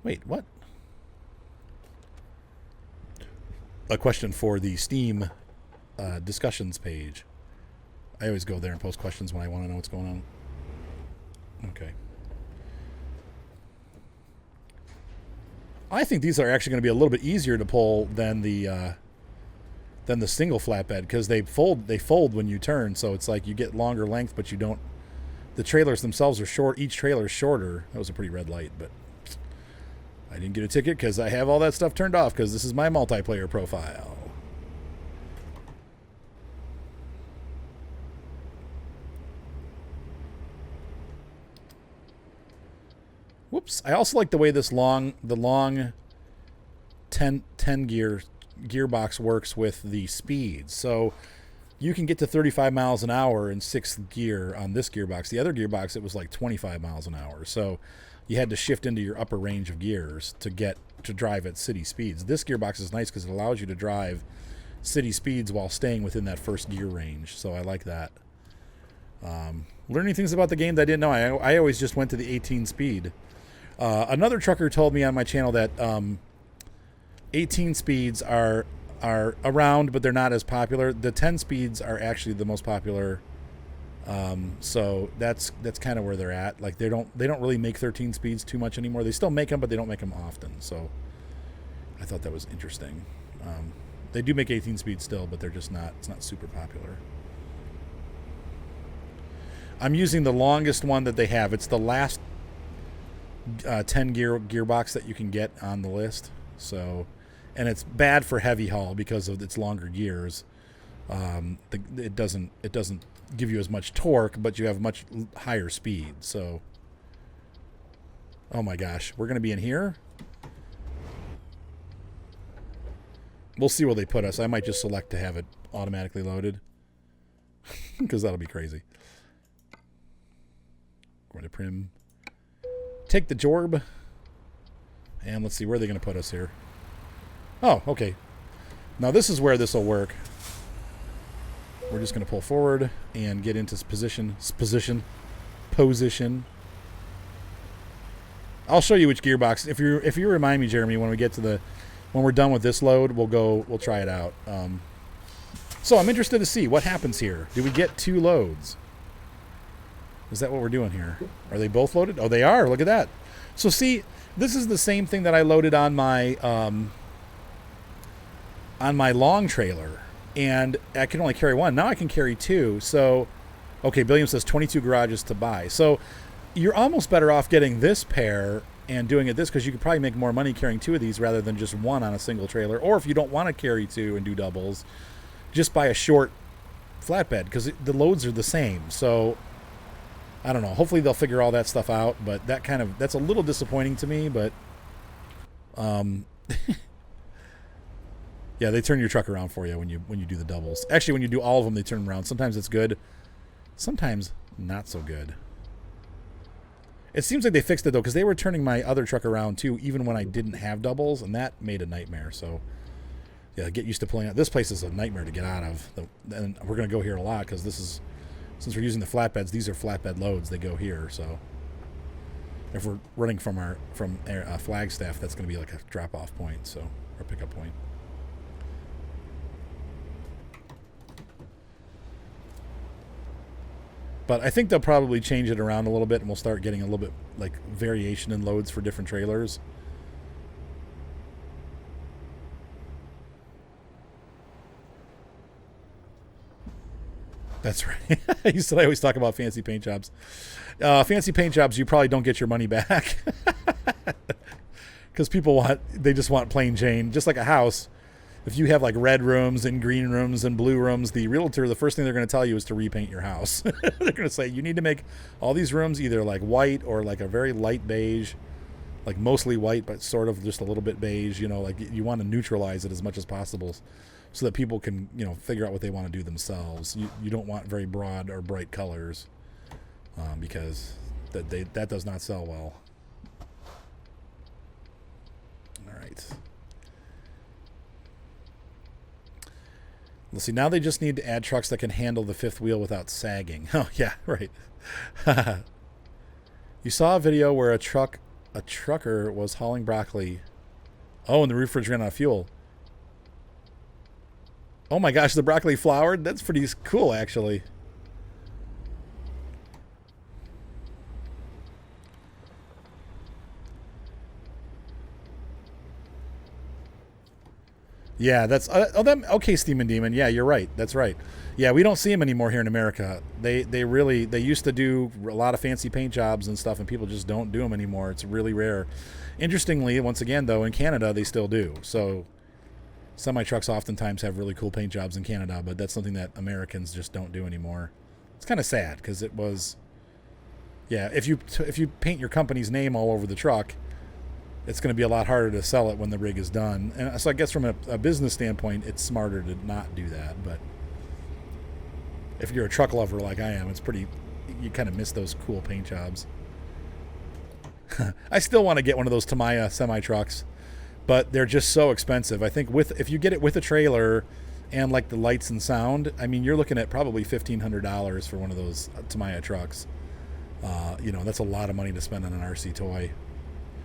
Wait, what? A question for the Steam discussions page. I always go there and post questions when I want to know what's going on. Okay. I think these are actually going to be a little bit easier to pull than the single flatbed because they fold when you turn, so it's like you get longer length, but you don't. The trailers themselves are short. Each trailer is shorter. That was a pretty red light, but I didn't get a ticket because I have all that stuff turned off because this is my multiplayer profile. Whoops. I also like the way the long 10 gear gearbox works with the speed. So you can get to 35 miles an hour in 6th gear on this gearbox. The other gearbox, it was like 25 miles an hour. So you had to shift into your upper range of gears to drive at city speeds. This gearbox is nice because it allows you to drive city speeds while staying within that first gear range. So I like that. Learning things about the game that I didn't know. I always just went to the 18 speed. Another trucker told me on my channel that 18 speeds are around, but they're not as popular. The 10 speeds are actually the most popular. So that's kind of where they're at. Like they don't really make 13 speeds too much anymore. They still make them, but they don't make them often. So I thought that was interesting. They do make 18 speeds still, but it's not super popular. I'm using the longest one that they have. It's the last 10 gearbox that you can get on the list. So, and it's bad for heavy haul because of its longer gears. It doesn't give you as much torque, but you have much higher speed. So, oh my gosh, we're going to be in here. We'll see where they put us. I might just select to have it automatically loaded because that'll be crazy. Going to Prim. Take the Jorb. And let's see, where are they going to put us here? Oh, okay. Now this is where this will work. We're just going to pull forward and get into position. I'll show you which gearbox. If you remind me, Jeremy, when we're done with this load, we'll try it out. So I'm interested to see what happens here. Do we get 2 loads? Is that what we're doing here? Are they both loaded? Oh, they are. Look at that. So see, this is the same thing that I loaded on my long trailer, and I can only carry 1. Now I can carry 2. So, okay, Billiam says 22 garages to buy. So you're almost better off getting this pair and doing it this because you could probably make more money carrying 2 of these rather than just 1 on a single trailer. Or if you don't want to carry 2 and do doubles, just buy a short flatbed because the loads are the same. So I don't know. Hopefully they'll figure all that stuff out, but that's a little disappointing to me, but yeah, they turn your truck around for you when you do the doubles. Actually, when you do all of them, they turn them around. Sometimes it's good. Sometimes not so good. It seems like they fixed it, though, because they were turning my other truck around, too, even when I didn't have doubles, and that made a nightmare. So, yeah, get used to pulling out. This place is a nightmare to get out of. And we're going to go here a lot because this is, since we're using the flatbeds, these are flatbed loads. They go here, so if we're running from our Flagstaff, that's going to be like a drop-off point, so, or pickup point. But I think they'll probably change it around a little bit, and we'll start getting a little bit like variation in loads for different trailers. That's right. You said I always talk about fancy paint jobs. Fancy paint jobs, you probably don't get your money back because they just want plain Jane, just like a house. If you have like red rooms and green rooms and blue rooms, the realtor, the first thing they're going to tell you is to repaint your house. They're going to say, you need to make all these rooms either like white or like a very light beige, like mostly white, but sort of just a little bit beige, you know, like you want to neutralize it as much as possible so that people can, you know, figure out what they want to do themselves. You don't want very broad or bright colors because that does not sell well. All right. Let's see, now they just need to add trucks that can handle the fifth wheel without sagging. Oh, yeah, right. You saw a video where a trucker was hauling broccoli. Oh, and the roof ran out of fuel. Oh my gosh, the broccoli flowered? That's pretty cool, actually. Yeah, that's okay, Steam and Demon. Yeah, you're right. That's right. Yeah, we don't see them anymore here in America. They used to do a lot of fancy paint jobs and stuff, and people just don't do them anymore. It's really rare. Interestingly, once again, though, in Canada they still do. So semi trucks oftentimes have really cool paint jobs in Canada, but that's something that Americans just don't do anymore. It's kind of sad because it was, yeah. If you paint your company's name all over the truck, it's going to be a lot harder to sell it when the rig is done. And so I guess from a business standpoint, it's smarter to not do that. But if you're a truck lover like I am, it's pretty, you kind of miss those cool paint jobs. I still want to get one of those Tamiya semi-trucks, but they're just so expensive. I think if you get it with a trailer and like the lights and sound, I mean, you're looking at probably $1,500 for one of those Tamiya trucks. You know, that's a lot of money to spend on an RC toy.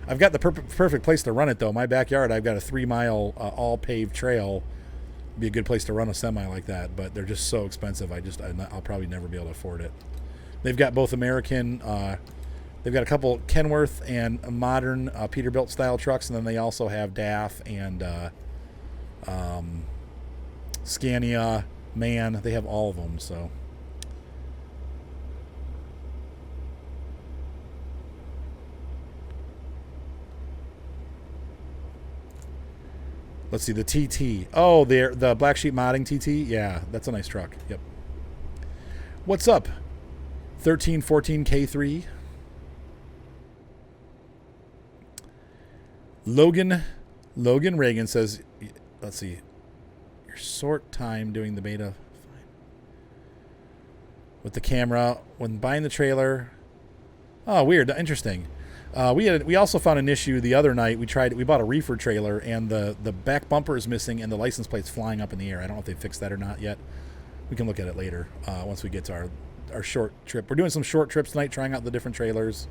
I've got the perfect place to run it, though. My backyard, I've got a 3-mile all-paved trail. Be a good place to run a semi like that, but they're just so expensive. I'll probably never be able to afford it. They've got both American, they've got a couple Kenworth and modern Peterbilt style trucks, and then they also have DAF and Scania, MAN. They have all of them, so. Let's see, the TT. Oh, the Black Sheep Modding TT? Yeah, that's a nice truck. Yep. What's up? 1314 K3. Logan Reagan says, let's see, your short time doing the beta. Fine. With the camera. When buying the trailer. Oh, weird. Interesting. We also found an issue the other night. We bought a reefer trailer, and the back bumper is missing and the license plate's flying up in the air. I don't know if they fixed that or not yet. We can look at it later once we get to our short trip. We're doing some short trips tonight, trying out the different trailers.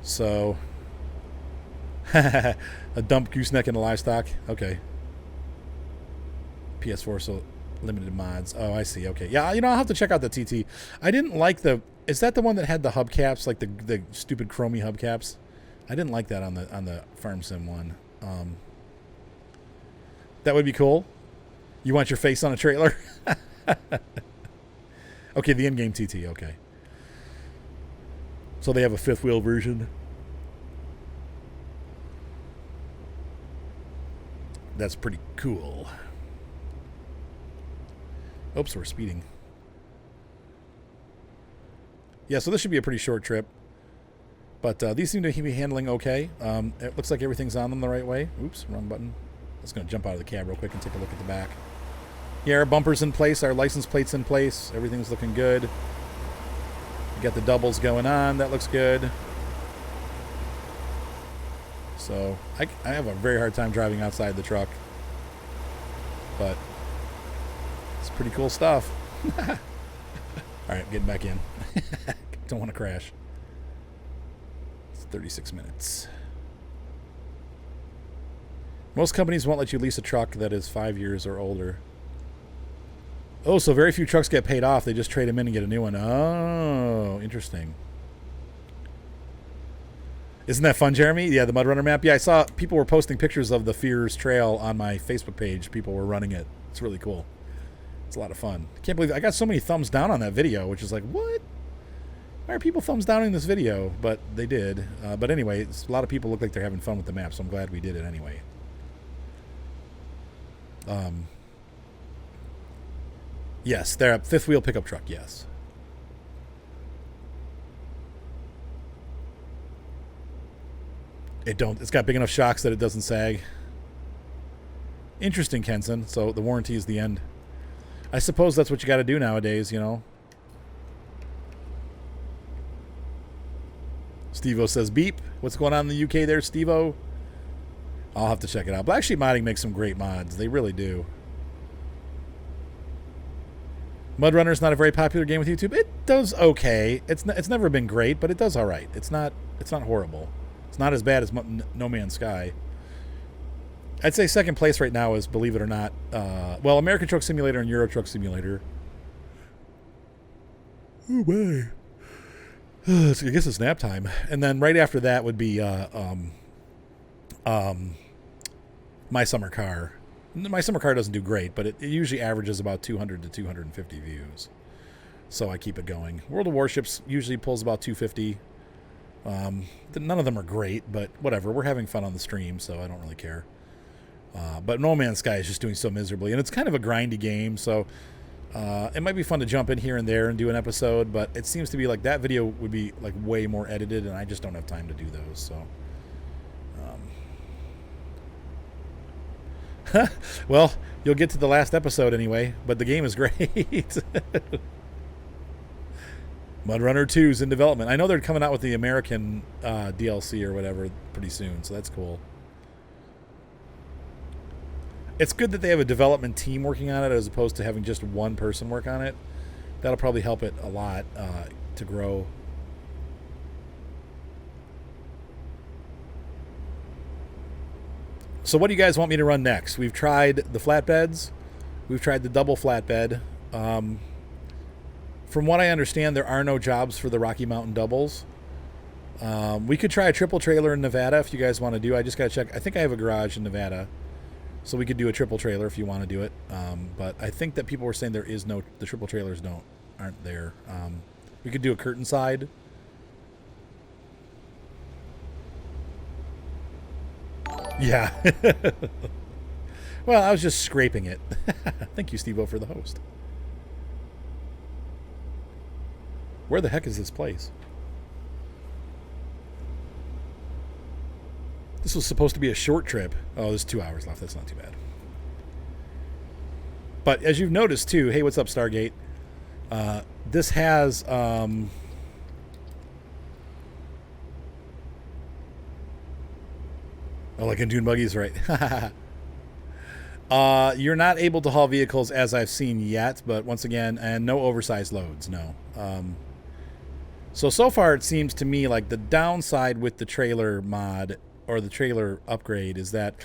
So, a dump gooseneck in the livestock. Okay. PS4, so limited mods. Oh, I see. Okay. Yeah, you know, I'll have to check out the TT. I didn't like is that the one that had the hubcaps, like the stupid chromey hubcaps? I didn't like that on the Farm Sim one. That would be cool. You want your face on a trailer? Okay, the in-game TT. Okay. So they have a fifth wheel version. That's pretty cool. Oops, we're speeding. Yeah, so this should be a pretty short trip. But these seem to be handling okay. It looks like everything's on them the right way. Oops, wrong button. I'm just going to jump out of the cab real quick and take a look at the back. Yeah, our bumper's in place. Our license plate's in place. Everything's looking good. You got the doubles going on. That looks good. So I have a very hard time driving outside the truck, but it's pretty cool stuff. All right, getting back in. Don't want to crash. It's 36 minutes. Most companies won't let you lease a truck that is 5 years or older. Oh, so very few trucks get paid off. They just trade them in and get a new one. Oh, interesting. Isn't that fun, Jeremy? Yeah, the Mud Runner map. Yeah, I saw people were posting pictures of the Fears Trail on my Facebook page. People were running it. It's really cool. It's a lot of fun. I can't believe I got so many thumbs down on that video, which is like, what? Why are people thumbs downing this video? But they did. But anyway, a lot of people look like they're having fun with the map, so I'm glad we did it anyway. Yes, they're a fifth wheel pickup truck, yes. It's got big enough shocks that it doesn't sag. Interesting, Kenson. So the warranty is the end. I suppose that's what you got to do nowadays, you know. Steve-O says beep. What's going on in the UK there, Steve-O? I'll have to check it out. Black Sheep Modding makes some great mods. They really do. Mud Runner's not a very popular game with YouTube. It does okay. It's never been great, but it does all right. It's not horrible. It's not as bad as No Man's Sky. I'd say second place right now is, believe it or not, well, American Truck Simulator and Euro Truck Simulator. Oh, my. I guess it's nap time. And then right after that would be My Summer Car. My Summer Car doesn't do great, but it usually averages about 200 to 250 views. So I keep it going. World of Warships usually pulls about 250. None of them are great, but whatever. We're having fun on the stream, so I don't really care. But No Man's Sky is just doing so miserably, and it's kind of a grindy game, so it might be fun to jump in here and there and do an episode, but it seems to be like that video would be like way more edited, and I just don't have time to do those, so... well, you'll get to the last episode anyway, but the game is great. Mud Runner 2 is in development. I know they're coming out with the American DLC or whatever pretty soon, so that's cool. It's good that they have a development team working on it as opposed to having just one person work on it. That'll probably help it a lot to grow. So what do you guys want me to run next? We've tried the flatbeds. We've tried the double flatbed. From what I understand, there are no jobs for the Rocky Mountain doubles. We could try a triple trailer in Nevada if you guys want to do. I just got to check. I think I have a garage in Nevada. So we could do a triple trailer if you want to do it. But I think that people were saying the triple trailers aren't there. We could do a curtain side. Yeah. Well, I was just scraping it. Thank you, Steve-O, for the host. Where the heck is this place? This was supposed to be a short trip. Oh, there's 2 hours left. That's not too bad. But as you've noticed, too... Hey, what's up, Stargate? This has... Oh, like in Dune Buggies, right? You're not able to haul vehicles as I've seen yet, but once again, and no oversized loads, no. So far it seems to me like the downside with the trailer mod or the trailer upgrade is that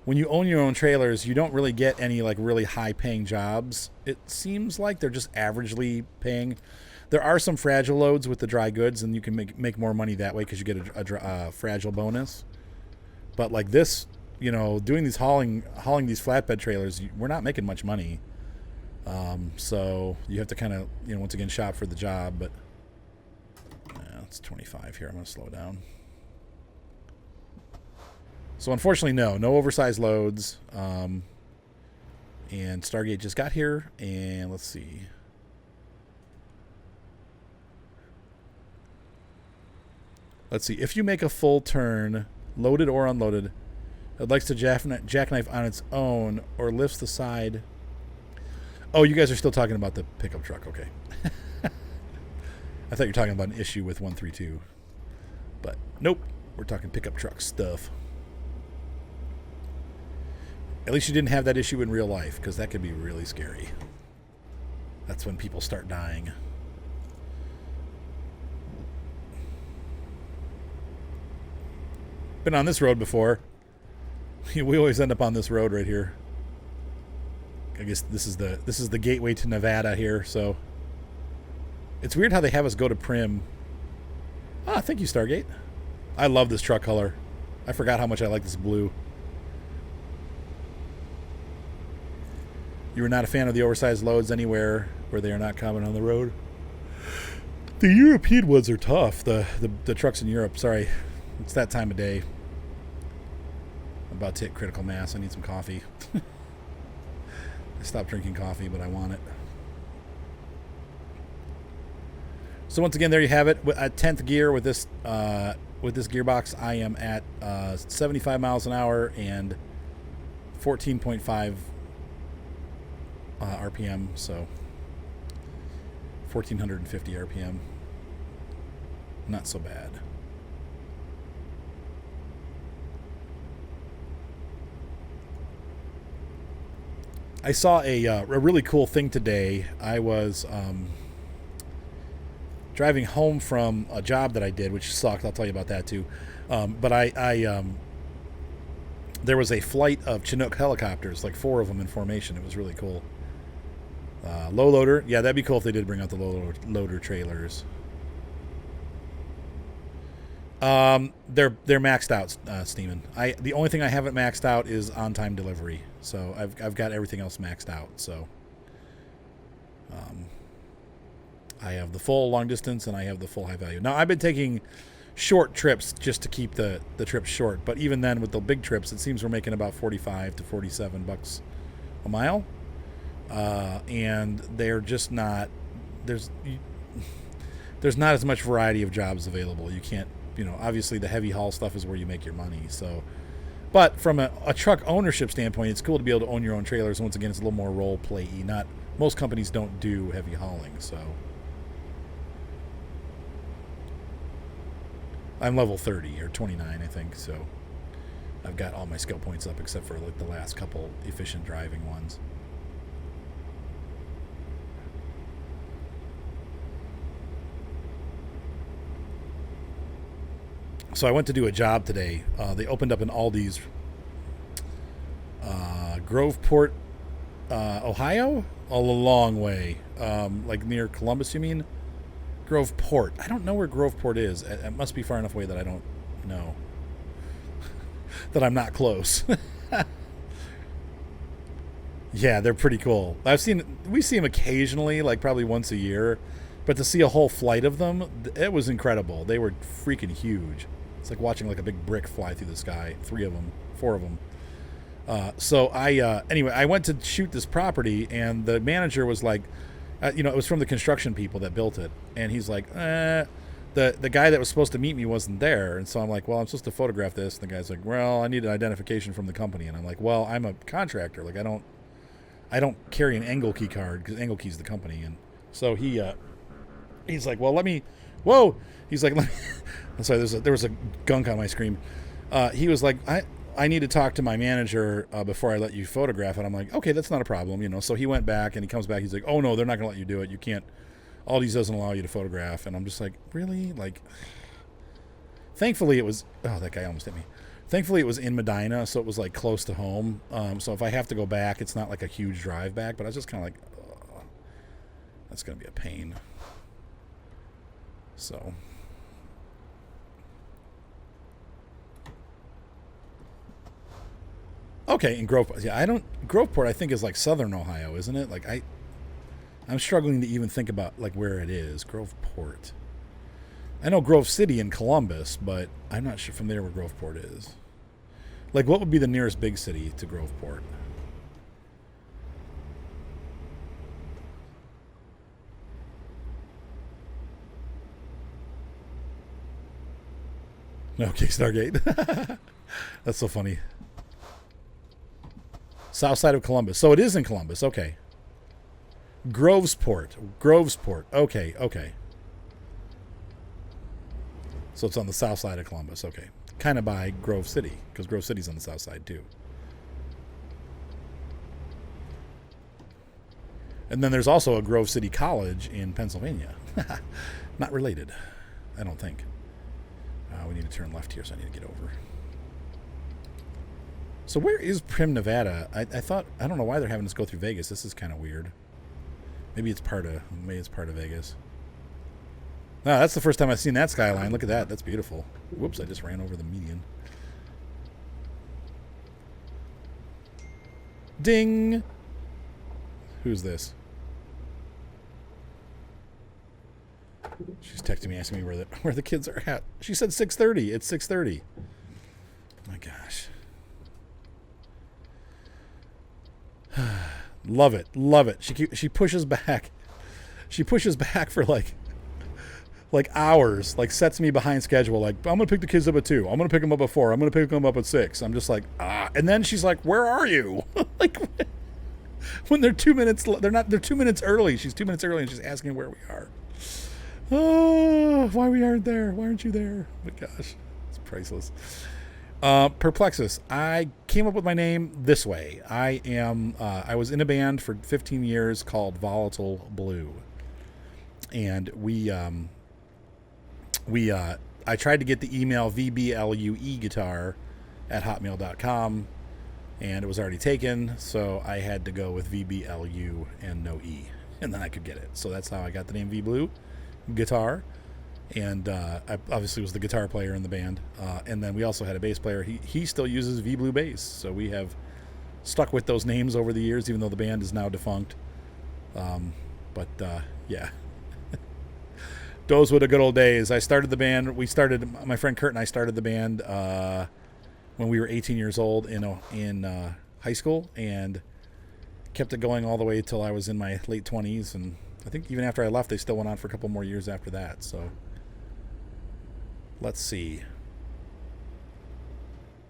when you own your own trailers, you don't really get any like really high paying jobs. It seems like they're just averagely paying. There are some fragile loads with the dry goods, and you can make more money that way because you get a fragile bonus. But like this, you know, doing these hauling these flatbed trailers, we're not making much money. So you have to kind of, you know, once again shop for the job. But it's 25 here. I'm going to slow down. So unfortunately, no oversized loads. And Stargate just got here, and let's see. Let's see. If you make a full turn, loaded or unloaded, it likes to jackknife on its own or lifts the side. Oh, you guys are still talking about the pickup truck. Okay. I thought you were talking about an issue with 132. But nope, we're talking pickup truck stuff. At least you didn't have that issue in real life, because that could be really scary. That's when people start dying. Been on this road before. We always end up on this road right here. I guess this is the gateway to Nevada here, so it's weird how they have us go to Prim. Ah, thank you, Stargate. I love this truck color. I forgot how much I like this blue. You were not a fan of the oversized loads anywhere where they are not common on the road? The European ones are tough. The trucks in Europe. Sorry. It's that time of day. I'm about to hit critical mass. I need some coffee. I stopped drinking coffee, but I want it. So once again, there you have it. At 10th gear with this gearbox, I am at 75 miles an hour and 14.5 RPM. So 1450 RPM. Not so bad. I saw a really cool thing today. I was driving home from a job that I did, which sucked. I'll tell you about that too. But I there was a flight of Chinook helicopters, like 4 of them in formation. It was really cool. Low loader. Yeah, that'd be cool if they did bring out the low loader trailers. They're maxed out, Steeman. The only thing I haven't maxed out is on-time delivery. So I've got everything else maxed out. So I have the full long distance and I have the full high value. Now I've been taking short trips just to keep the trips short. But even then, with the big trips, it seems we're making about 45 to 47 bucks a mile. And they're just not there's not as much variety of jobs available. You can't. Obviously the heavy haul stuff is where you make your money. So, but from a truck ownership standpoint, it's cool to be able to own your own trailers. Once again, it's a little more role play-y. Not most companies don't do heavy hauling. So, I'm level 30 or 29, I think. So, I've got all my skill points up except for like the last couple efficient driving ones. So I went to do a job today. They opened up an Aldi's Groveport, Ohio? A long way. Like near Columbus, you mean? Groveport. I don't know where Groveport is. It must be far enough away that I don't know. That I'm not close. Yeah, they're pretty cool. We see them occasionally, like probably once a year. But to see a whole flight of them, it was incredible. They were freaking huge. It's like watching like a big brick fly through the sky. 3 of them, 4 of them. So anyway, I went to shoot this property, and the manager was like, it was from the construction people that built it, and he's like, the guy that was supposed to meet me wasn't there, and so I'm like, well, I'm supposed to photograph this. And the guy's like, well, I need an identification from the company, and I'm like, well, I'm a contractor, like I don't carry an angle key card because Angle Key's the company, and so he's like, well, let me. Whoa! He's like, let me, I'm sorry, there was a gunk on my screen. He was like, I need to talk to my manager before I let you photograph it. I'm like, okay, that's not a problem, So he went back and he comes back. He's like, oh no, they're not gonna let you do it. You can't. Aldi's doesn't allow you to photograph. And I'm just like, really? Like, thankfully it was. Oh, that guy almost hit me. Thankfully it was in Medina, so it was like close to home. So if I have to go back, it's not like a huge drive back. But I was just kind of like, oh, that's gonna be a pain. So. Okay, in Groveport. Yeah, Groveport I think is like southern Ohio, isn't it? Like I'm struggling to even think about like where it is. Groveport. I know Grove City in Columbus, but I'm not sure from there where Groveport is. Like what would be the nearest big city to Groveport? Okay, Stargate. That's so funny. South side of Columbus. So it is in Columbus. Okay. Grovesport. Okay. So it's on the south side of Columbus. Okay. Kind of by Grove City, because Grove City's on the south side too. And then there's also a Grove City College in Pennsylvania. Not related, I don't think. We need to turn left here, so I need to get over. So where is Prim, Nevada? I thought, I don't know why they're having us go through Vegas. This is kind of weird. Maybe it's part of Vegas. No, that's the first time I've seen that skyline. Look at that. That's beautiful. Whoops, I just ran over the median. Ding! Who's this? She's texting me asking me where the kids are at. She said 6:30. It's 6:30. Oh my gosh. Love it. Love it. She pushes back. She pushes back for like hours, like sets me behind schedule. Like, I'm going to pick the kids up at 2. I'm going to pick them up at 4. I'm going to pick them up at 6. I'm just like, and then she's like, where are you? Like, when they're 2 minutes, they're 2 minutes early. She's 2 minutes early and she's asking where we are. Oh, why we aren't there? Why aren't you there? Oh my gosh, it's priceless. Perplexus. I came up with my name this way. I was in a band for 15 years called Volatile Blue. And I tried to get the email VBLUE guitar at hotmail.com, and it was already taken, so I had to go with VBLU and no E, and then I could get it. So that's how I got the name V Blue guitar. And I obviously was the guitar player in the band, and then we also had a bass player. He still uses V Blue bass, so we have stuck with those names over the years, even though the band is now defunct. Yeah. Those were the good old days. I started the band. My friend Kurt and I started the band when we were 18 years old in high school, and kept it going all the way till I was in my late 20s. And I think even after I left, they still went on for a couple more years after that. So let's see.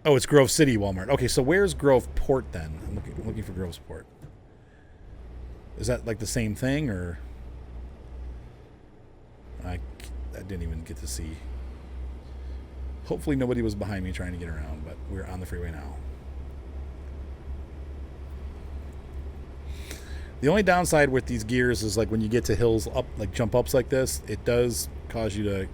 Oh, it's Grove City Walmart. Okay, so where's Groveport then? I'm looking for Groveport. Is that like the same thing, or? I didn't even get to see. Hopefully nobody was behind me trying to get around, but we're on the freeway now. The only downside with these gears is like when you get to hills up, like jump ups like this, it does cause you to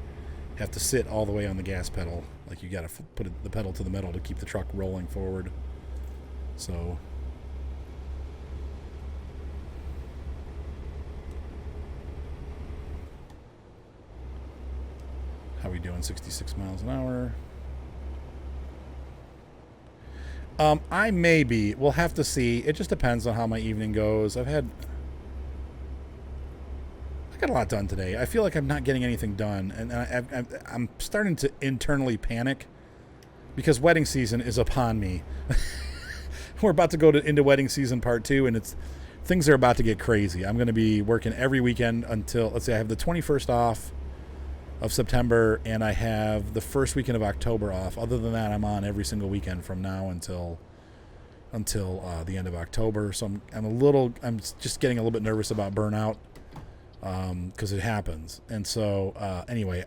have to sit all the way on the gas pedal. Like you got to put the pedal to the metal to keep the truck rolling forward. So how we doing? 66 miles an hour. I may be. We'll have to see. It just depends on how my evening goes. I got a lot done today. I feel like I'm not getting anything done, and I'm starting to internally panic because wedding season is upon me. We're about to go into wedding season part 2, and things are about to get crazy. I'm going to be working every weekend until, let's say, I have the 21st off of September, and I have the first weekend of October off. Other than that, I'm on every single weekend from now until the end of October. So I'm just getting a little bit nervous about burnout because it happens. And so anyway,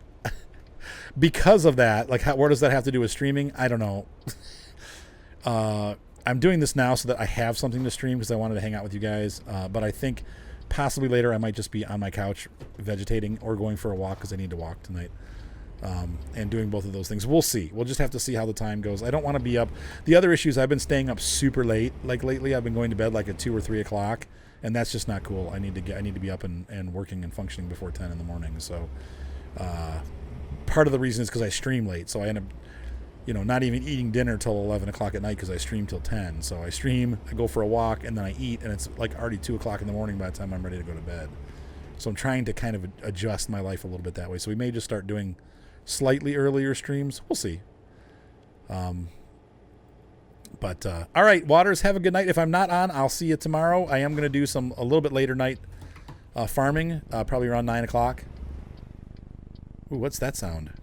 because of that, like what does that have to do with streaming? I don't know. I'm doing this now so that I have something to stream because I wanted to hang out with you guys. But I think possibly later I might just be on my couch vegetating or going for a walk because I need to walk tonight, and doing both of those things. We'll see. We'll just have to see how the time goes. I don't want to be up. The other issue is I've been staying up super late. Like lately I've been going to bed like at 2 or 3 o'clock, and that's just not cool. I need to be up and working and functioning before 10 in the morning. So part of the reason is because I stream late, so I end up not even eating dinner till 11 o'clock at night because I stream till 10. So I stream, I go for a walk, and then I eat, and it's like already 2 o'clock in the morning by the time I'm ready to go to bed. So I'm trying to kind of adjust my life a little bit that way. So we may just start doing slightly earlier streams. We'll see. All right, Waters, have a good night. If I'm not on, I'll see you tomorrow. I am going to do a little bit later night farming, probably around 9 o'clock. Ooh, what's that sound?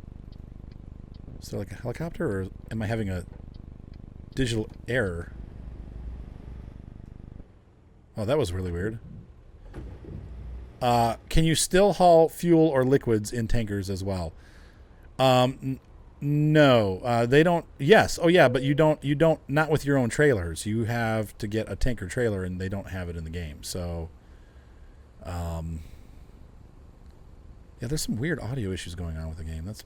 Is there like a helicopter, or am I having a digital error? Oh, that was really weird. Can you still haul fuel or liquids in tankers as well? No, they don't. Yes. Oh, yeah, but you don't. Not with your own trailers. You have to get a tanker trailer, and they don't have it in the game. So, yeah, there's some weird audio issues going on with the game. That's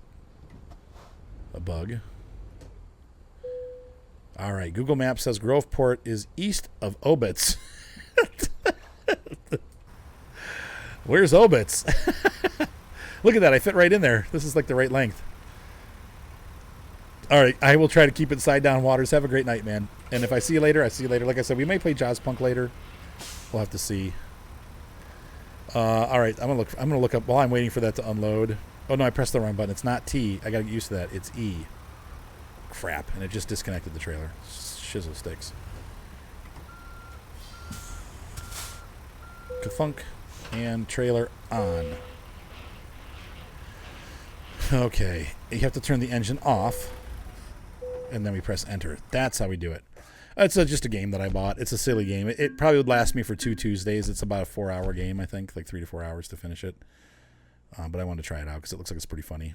a bug. All right. Google Maps says Groveport is east of Obitz. Where's Obitz? Look at that. I fit right in there. This is like the right length. All right. I will try to keep it side down waters. Have a great night, man. And if I see you later, I see you later. Like I said, we may play Jaws Punk later. We'll have to see. All right. I'm gonna look up while I'm waiting for that to unload. Oh no, I pressed the wrong button. It's not T. I gotta get used to that. It's E. Crap. And it just disconnected the trailer. Shizzle sticks. Kafunk. And trailer on. Okay. You have to turn the engine off. And then we press enter. That's how we do it. It's just a game that I bought. It's a silly game. It probably would last me for 2 Tuesdays. It's about a 4-hour game, I think. Like 3 to 4 hours to finish it. But I wanted to try it out because it looks like it's pretty funny.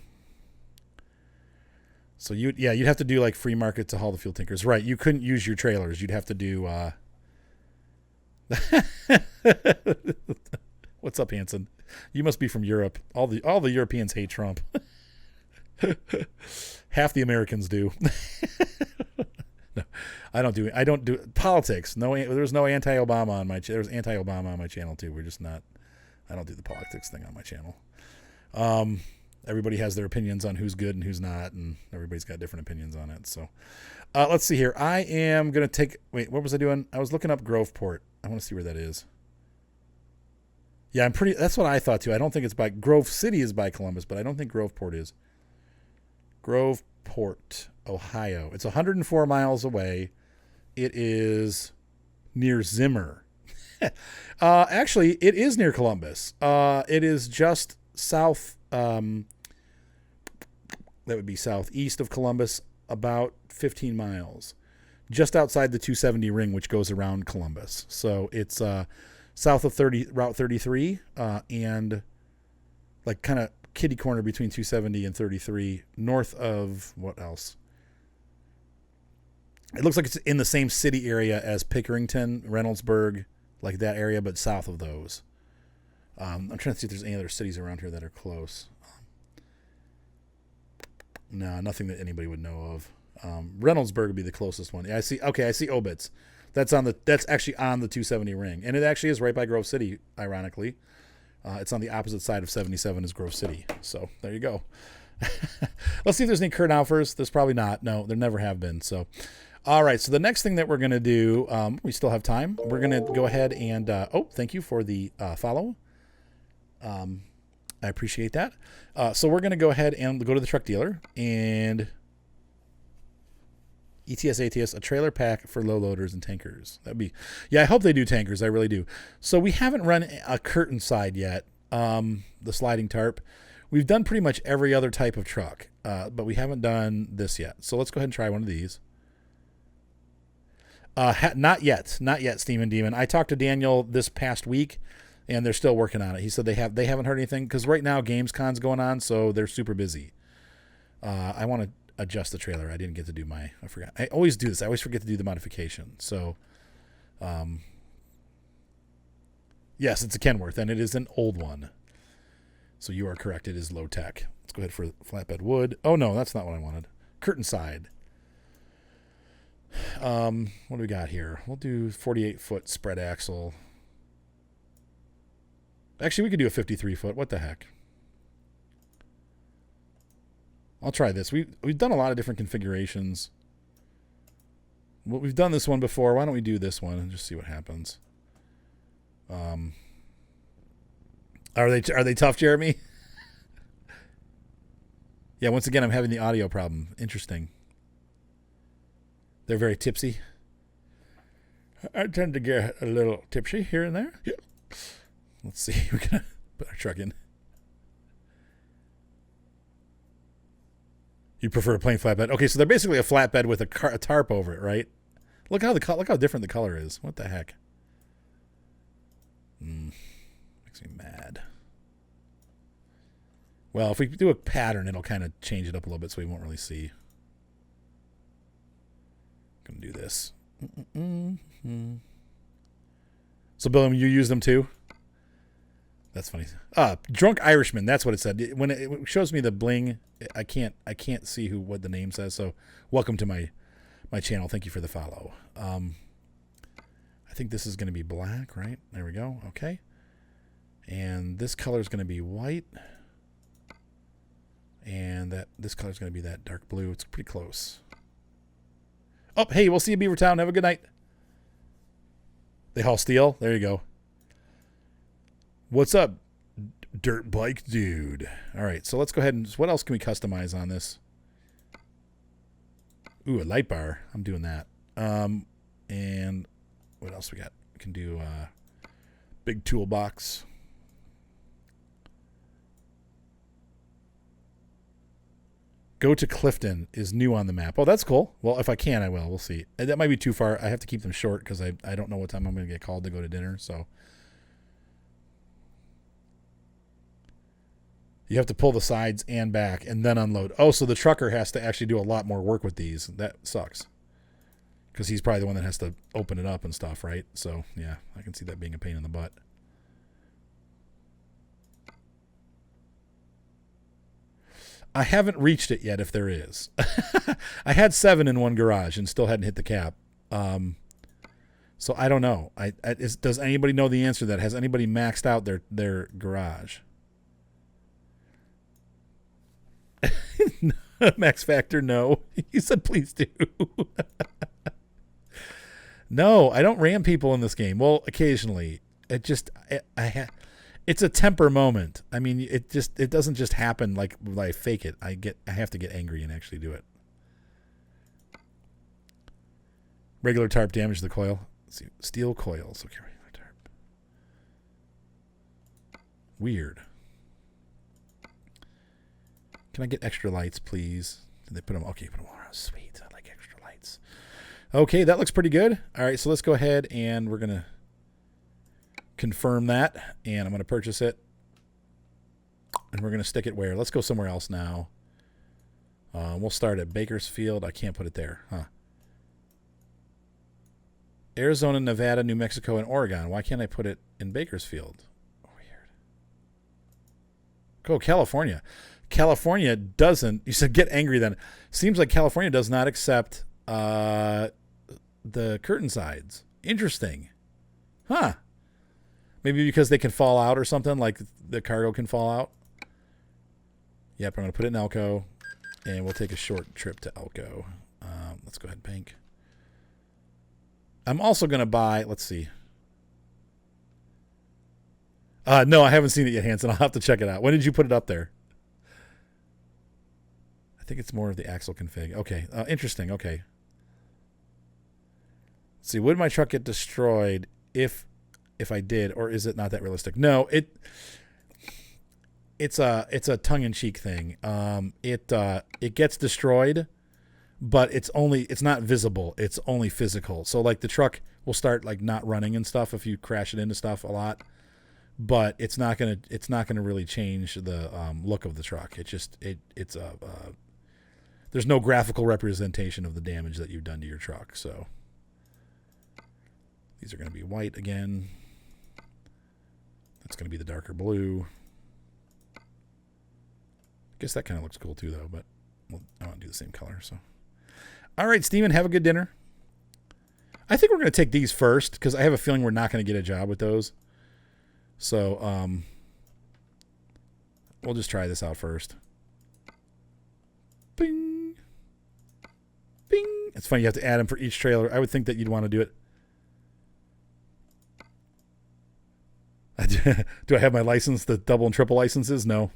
So, you'd have to do like free market to haul the fuel tankers. Right. You couldn't use your trailers. You'd have to do... What's up, Hanson? You must be from Europe. All the Europeans hate Trump. Half the Americans do. No, I don't do politics. No, there's no anti-Obama on my. There's anti-Obama on my channel too. We're just not. I don't do the politics thing on my channel. Everybody has their opinions on who's good and who's not, and everybody's got different opinions on it. So, let's see here. I am gonna take. Wait, what was I doing? I was looking up Groveport. I want to see where that is. Yeah, that's what I thought too. I don't think it's by Grove City is by Columbus, but I don't think Groveport is. Groveport, Ohio. It's 104 miles away. It is near Zimmer. Actually, it is near Columbus. It is just south. That would be southeast of Columbus, about 15 miles, just outside the 270 ring, which goes around Columbus. So it's south of Route 33, and like kind of kitty corner between 270 and 33, north of what else? It looks like it's in the same city area as Pickerington, Reynoldsburg, like that area, but south of those. I'm trying to see if there's any other cities around here that are close. No, nothing that anybody would know of. Reynoldsburg would be the closest one. Yeah, I see. Okay, I see Obitz. That's actually on the 270 ring, and it actually is right by Grove City. Ironically, it's on the opposite side of 77 as Grove City. So there you go. Let's see if there's any current offers. There's probably not. No, there never have been. So, all right. So the next thing that we're gonna do, we still have time. We're gonna go ahead and thank you for the follow. I appreciate that. So we're gonna go ahead and go to the truck dealer and. ETS, ATS, a trailer pack for low loaders and tankers. I hope they do tankers. I really do. So we haven't run a curtain side yet, the sliding tarp. We've done pretty much every other type of truck, but we haven't done this yet. So let's go ahead and try one of these. Not yet, Steam and Demon. I talked to Daniel this past week, and they're still working on it. He said they haven't heard anything because right now Gamescon's going on, so they're super busy. I want to adjust the trailer. I didn't get to do I forgot. I always do this. I always forget to do the modification. So, yes, it's a Kenworth, and it is an old one. So you are correct. It is low tech. Let's go ahead for flatbed wood. Oh, no, that's not what I wanted. Curtain side. What do we got here? We'll do 48-foot spread axle. Actually, we could do a 53-foot. What the heck? I'll try this. We've done a lot of different configurations. Well, we've done this one before. Why don't we do this one and just see what happens? Are they tough, Jeremy? Yeah, once again, I'm having the audio problem. Interesting. They're very tipsy. I tend to get a little tipsy here and there. Yeah. Let's see. We're going to put our truck in. You prefer a plain flatbed? Okay, so they're basically a flatbed with a tarp over it, right? Look how different the color is. What the heck? Makes me mad. Well, if we do a pattern, it'll kind of change it up a little bit so we won't really see. I'm going to do this. So, Bill, you use them too? That's funny. Drunk Irishman. That's what it said. When it shows me the bling, I can't see what the name says. So, welcome to my channel. Thank you for the follow. I think this is going to be black, right? There we go. Okay. And this color is going to be white. And this color is going to be that dark blue. It's pretty close. Oh, hey, we'll see you, Beavertown. Have a good night. They haul steel. There you go. What's up, dirt bike dude? All right, so let's go ahead and what else can we customize on this? Ooh, a light bar. I'm doing that. And what else we got? We can do big toolbox. Go to Clifton is new on the map. Oh, that's cool. Well, if I can, I will. We'll see. That might be too far. I have to keep them short because I don't know what time I'm going to get called to go to dinner. So you have to pull the sides and back and then unload. Oh, so the trucker has to actually do a lot more work with these. That sucks because he's probably the one that has to open it up and stuff, right? So, yeah, I can see that being a pain in the butt. I haven't reached it yet if there is. I had 7 in one garage and still hadn't hit the cap. So I don't know. Does anybody know the answer to that? Has anybody maxed out their garage? Max Factor, no. He said please do. No, I don't ram people in this game. Well, occasionally. It's a temper moment. I mean, it doesn't just happen like I fake it. I have to get angry and actually do it. Regular tarp damage the coil. Let's see, steel coils. Okay, regular tarp. Weird. Can I get extra lights, please? Did they put them? Okay, put them all around. Sweet. I like extra lights. Okay, that looks pretty good. All right, so let's go ahead and we're gonna confirm that, and I'm going to purchase it, and we're going to stick it where? Let's go somewhere else now. We'll start at Bakersfield. I can't put it there, huh? Arizona, Nevada, New Mexico, and Oregon. Why can't I put it in Bakersfield? Weird. Go California. California doesn't. You said get angry then. Seems like California does not accept the curtain sides. Interesting. Huh. Maybe because they can fall out or something, like the cargo can fall out. Yep, I'm going to put it in Elko, and we'll take a short trip to Elko. Let's go ahead and bank. I'm also going to buy, let's see. No, I haven't seen it yet, Hanson. I'll have to check it out. When did you put it up there? I think it's more of the axle config. Okay, interesting. Okay. Let's see, would my truck get destroyed if I did, or is it not that realistic? No, it's a tongue-in-cheek thing. It gets destroyed, but it's not visible. It's only physical. So like the truck will start like not running and stuff if you crash it into stuff a lot, but it's not gonna really change the look of the truck. There's no graphical representation of the damage that you've done to your truck. So these are going to be white again. That's going to be the darker blue. I guess that kind of looks cool too, though, but I want to do the same color. So, all right, Steven, have a good dinner. I think we're going to take these first because I have a feeling we're not going to get a job with those. So, we'll just try this out first. Bing. Bing. It's funny, you have to add them for each trailer. I would think that you'd want to do it. Do I have my license, the double and triple licenses? No.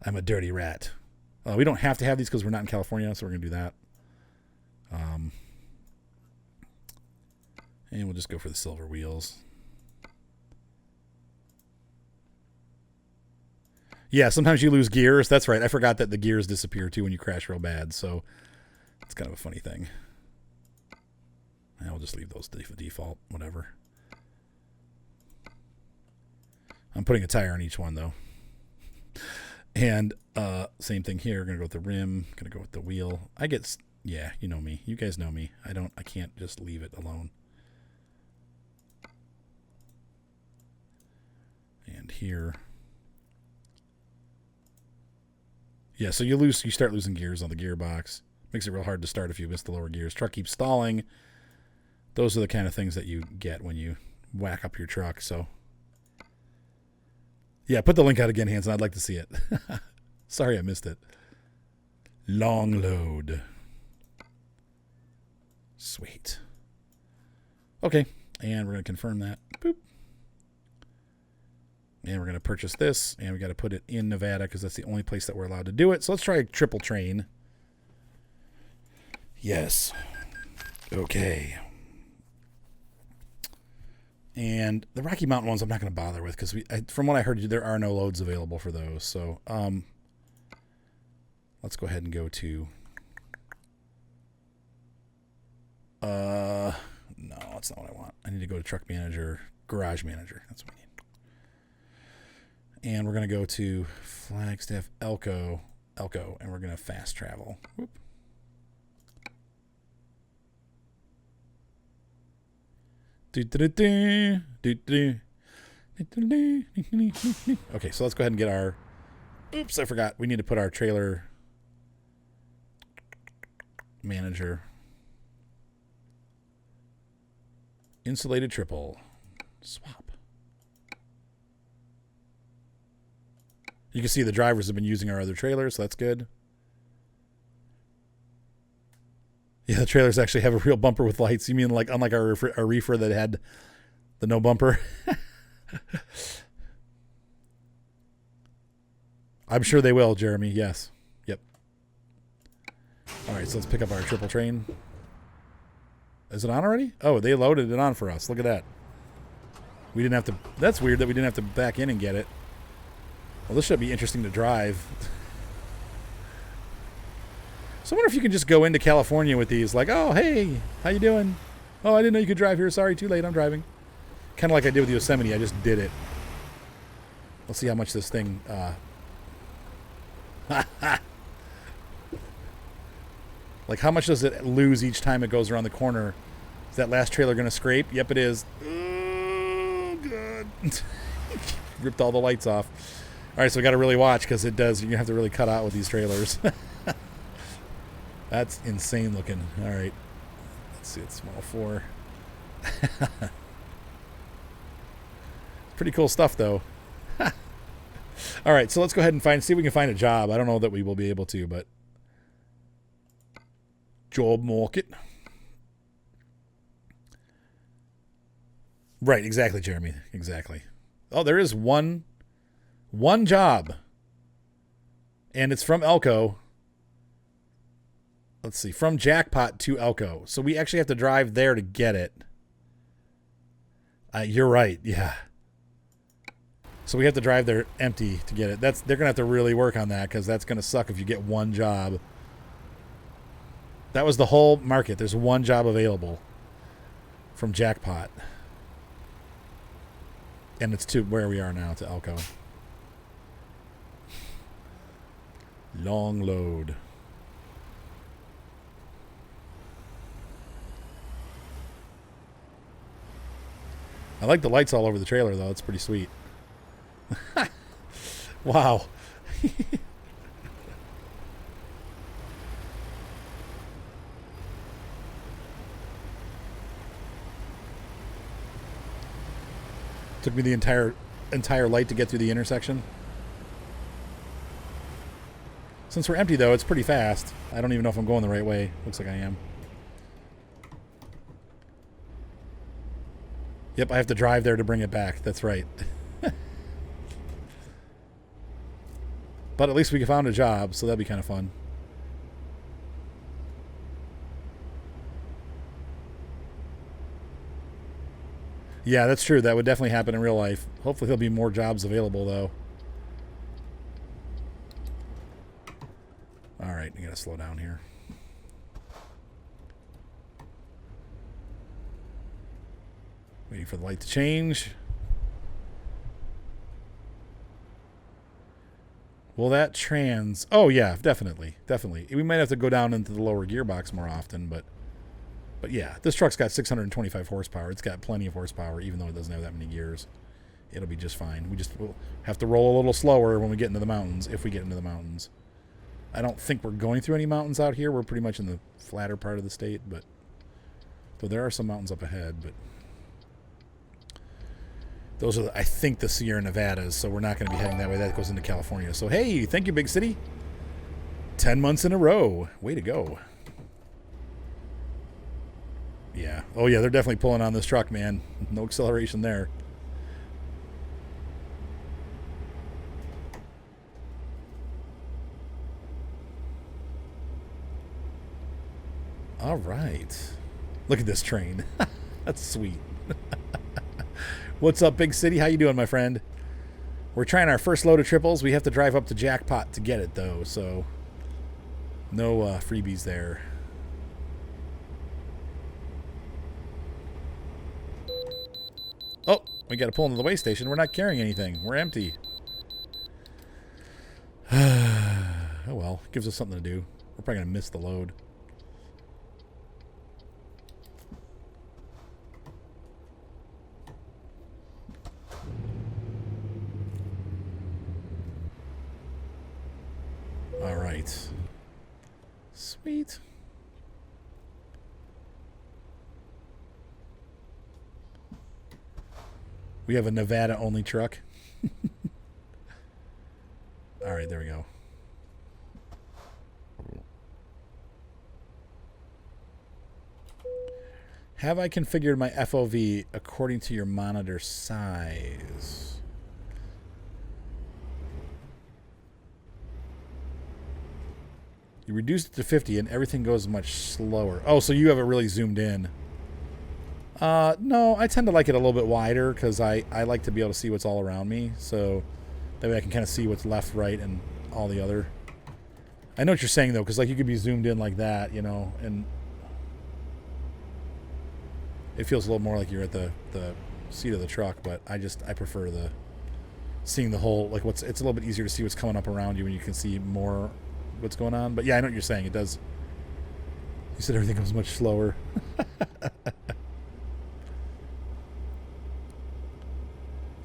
I'm a dirty rat. We don't have to have these because we're not in California, so we're going to do that. And we'll just go for the silver wheels. Yeah, sometimes you lose gears. That's right. I forgot that the gears disappear too when you crash real bad, so it's kind of a funny thing. And we'll just leave those default, whatever. I'm putting a tire on each one though. And same thing here. Gonna go with the rim. Gonna go with the wheel. Yeah, you know me. You guys know me. I can't just leave it alone. And here. Yeah, so you start losing gears on the gearbox. Makes it real hard to start if you miss the lower gears. Truck keeps stalling. Those are the kind of things that you get when you whack up your truck. So, yeah, put the link out again, Hanson. I'd like to see it. Sorry I missed it. Long load. Sweet. Okay, and we're going to confirm that. Boop. And we're going to purchase this, and we got to put it in Nevada because that's the only place that we're allowed to do it. So let's try a triple train. Yes. Okay. And the Rocky Mountain ones I'm not going to bother with because from what I heard, there are no loads available for those. So let's go ahead and go to... no, that's not what I want. I need to go to Truck Manager, Garage Manager. That's what I need. And we're going to go to Flagstaff, Elko, and we're going to fast travel. Whoop. Okay, so let's go ahead and get our... Oops, I forgot. We need to put our trailer manager. Insulated triple. Swap. You can see the drivers have been using our other trailers, so that's good. Yeah, the trailers actually have a real bumper with lights. You mean like unlike our reefer that had the no bumper? I'm sure they will, Jeremy. Yes. Yep. All right, so let's pick up our triple train. Is it on already? Oh, they loaded it on for us. Look at that. We didn't have to... That's weird that we didn't have to back in and get it. Well, this should be interesting to drive. So I wonder if you can just go into California with these. Like, oh, hey, how you doing? Oh, I didn't know you could drive here. Sorry, too late. I'm driving. Kind of like I did with Yosemite. I just did it. Let's see how much this thing... Like, how much does it lose each time it goes around the corner? Is that last trailer going to scrape? Yep, it is. Oh, God. Ripped all the lights off. All right, so we got to really watch because it does. You're going to have to really cut out with these trailers. That's insane looking. All right. Let's see. It's small 4. Pretty cool stuff, though. All right, so let's go ahead and see if we can find a job. I don't know that we will be able to, but... Job market. Right, exactly, Jeremy. Exactly. Oh, there is one job. And it's from Elko. Let's see. From Jackpot to Elko. So we actually have to drive there to get it. You're right. Yeah. So we have to drive there empty to get it. They're going to have to really work on that because that's going to suck if you get one job. That was the whole market. There's one job available from Jackpot. And it's to where we are now, to Elko. Long load. I like the lights all over the trailer, though. It's pretty sweet. Wow. Took me the entire light to get through the intersection. Since we're empty, though, it's pretty fast. I don't even know if I'm going the right way. Looks like I am. Yep, I have to drive there to bring it back. That's right. But at least we found a job, so that'd be kind of fun. Yeah, that's true. That would definitely happen in real life. Hopefully there'll be more jobs available, though. All right, I gotta slow down here. Waiting for the light to change. Will that trans? Oh yeah, definitely, definitely. We might have to go down into the lower gearbox more often, but yeah, this truck's got 625 horsepower. It's got plenty of horsepower, even though it doesn't have that many gears. It'll be just fine. We'll have to roll a little slower when we get into the mountains, if we get into the mountains. I don't think we're going through any mountains out here. We're pretty much in the flatter part of the state, but though there are some mountains up ahead, but those are, I think, the Sierra Nevadas, so we're not going to be heading that way. That goes into California. So, hey, thank you, Big City. 10 months in a row. Way to go. Yeah. Oh, yeah, they're definitely pulling on this truck, man. No acceleration there. All right. Look at this train. That's sweet. What's up, Big City? How you doing, my friend? We're trying our first load of triples. We have to drive up to Jackpot to get it, though, so no freebies there. Oh, we got to pull into the way station. We're not carrying anything. We're empty. Oh, well. Gives us something to do. We're probably going to miss the load. All right. Sweet. We have a Nevada-only truck. All right, there we go. Have I configured my FOV according to your monitor size? You reduce it to 50 and everything goes much slower. Oh, so you have it really zoomed in. No, I tend to like it a little bit wider because I like to be able to see what's all around me. So that way I can kind of see what's left, right, and all the other. I know what you're saying, though, because like you could be zoomed in like that, you know, and it feels a little more like you're at the seat of the truck, but I prefer the seeing the whole, like it's a little bit easier to see what's coming up around you when you can see more what's going on. But yeah, I know what you're saying. It does. You said everything goes much slower.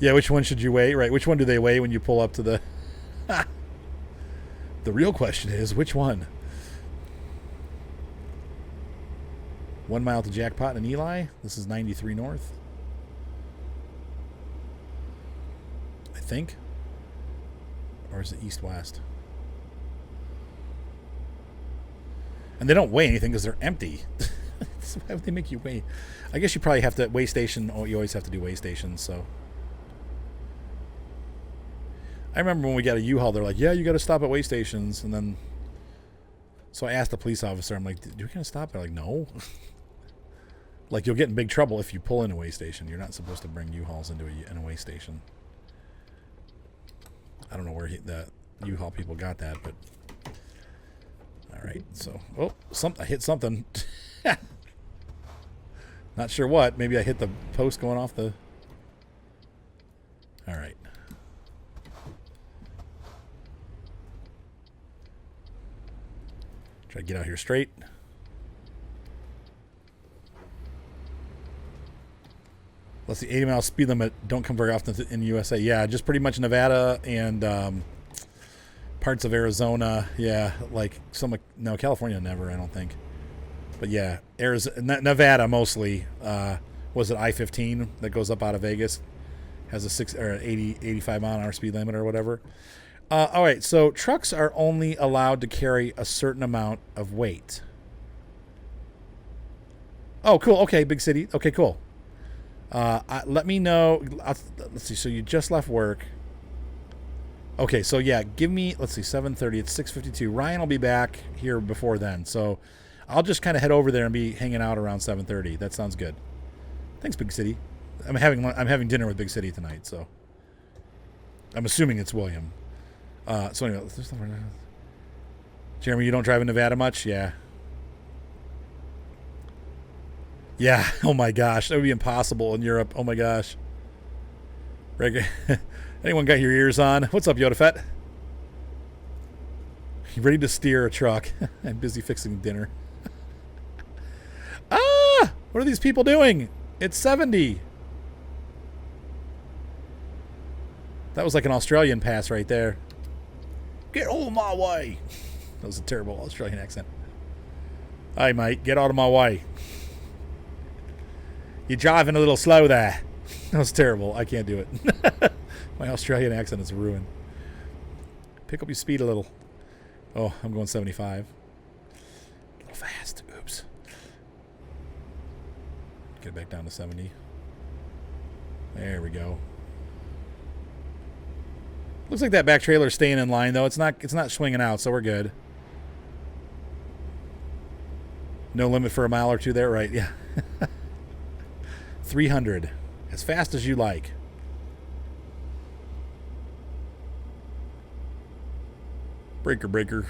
Yeah, which one should you weigh? Right, which one do they weigh when you pull up to the... The real question is, which one? 1 mile to Jackpot and Eli. This is 93 North. I think. Or is it east-west? And they don't weigh anything because they're empty. So why would they make you weigh? I guess you probably have to weigh station. Oh, you always have to do weigh stations, so... I remember when we got a U-Haul, they're like, yeah, you got to stop at weigh stations. And then, so I asked the police officer, I'm like, do we got to stop? They're like, no. Like, you'll get in big trouble if you pull in a weigh station. You're not supposed to bring U-Hauls into a weigh station. I don't know where the U-Haul people got that, but. All right, so, oh, I hit something. Not sure what. Maybe I hit the post going off the. All right. Try to get out here straight. Let's see, 80 mile speed limit. Don't come very often in the USA. Yeah, just pretty much Nevada and parts of Arizona. Yeah, like no, California never, I don't think. But yeah, Arizona, Nevada mostly. Was it I-15 that goes up out of Vegas? Has a 85 mile an hour speed limit or whatever. All right, so trucks are only allowed to carry a certain amount of weight. Oh, cool. Okay, Big City. Okay, cool. Let me know. Let's see. So you just left work. Okay, so yeah, give me, let's see, 7:30. It's 6:52. Ryan will be back here before then. So I'll just kind of head over there and be hanging out around 7:30. That sounds good. Thanks, Big City. I'm having dinner with Big City tonight, so I'm assuming it's William. So anyway, Jeremy, you don't drive in Nevada much? Yeah. Yeah. Oh my gosh, that would be impossible in Europe. Oh my gosh. Anyone got your ears on? What's up, Yoda Fett? You ready to steer a truck? I'm busy fixing dinner. Ah! What are these people doing? It's 70. That was like an Australian pass right there. Get out of my way. That was a terrible Australian accent. Hey, mate, get out of my way. You're driving a little slow there. That was terrible. I can't do it. My Australian accent is ruined. Pick up your speed a little. Oh, I'm going 75. A little fast. Oops. Get it back down to 70. There we go. Looks like that back trailer's staying in line though. It's not swinging out, so we're good. No limit for a mile or two there, right? Yeah. 300. As fast as you like. Breaker, breaker.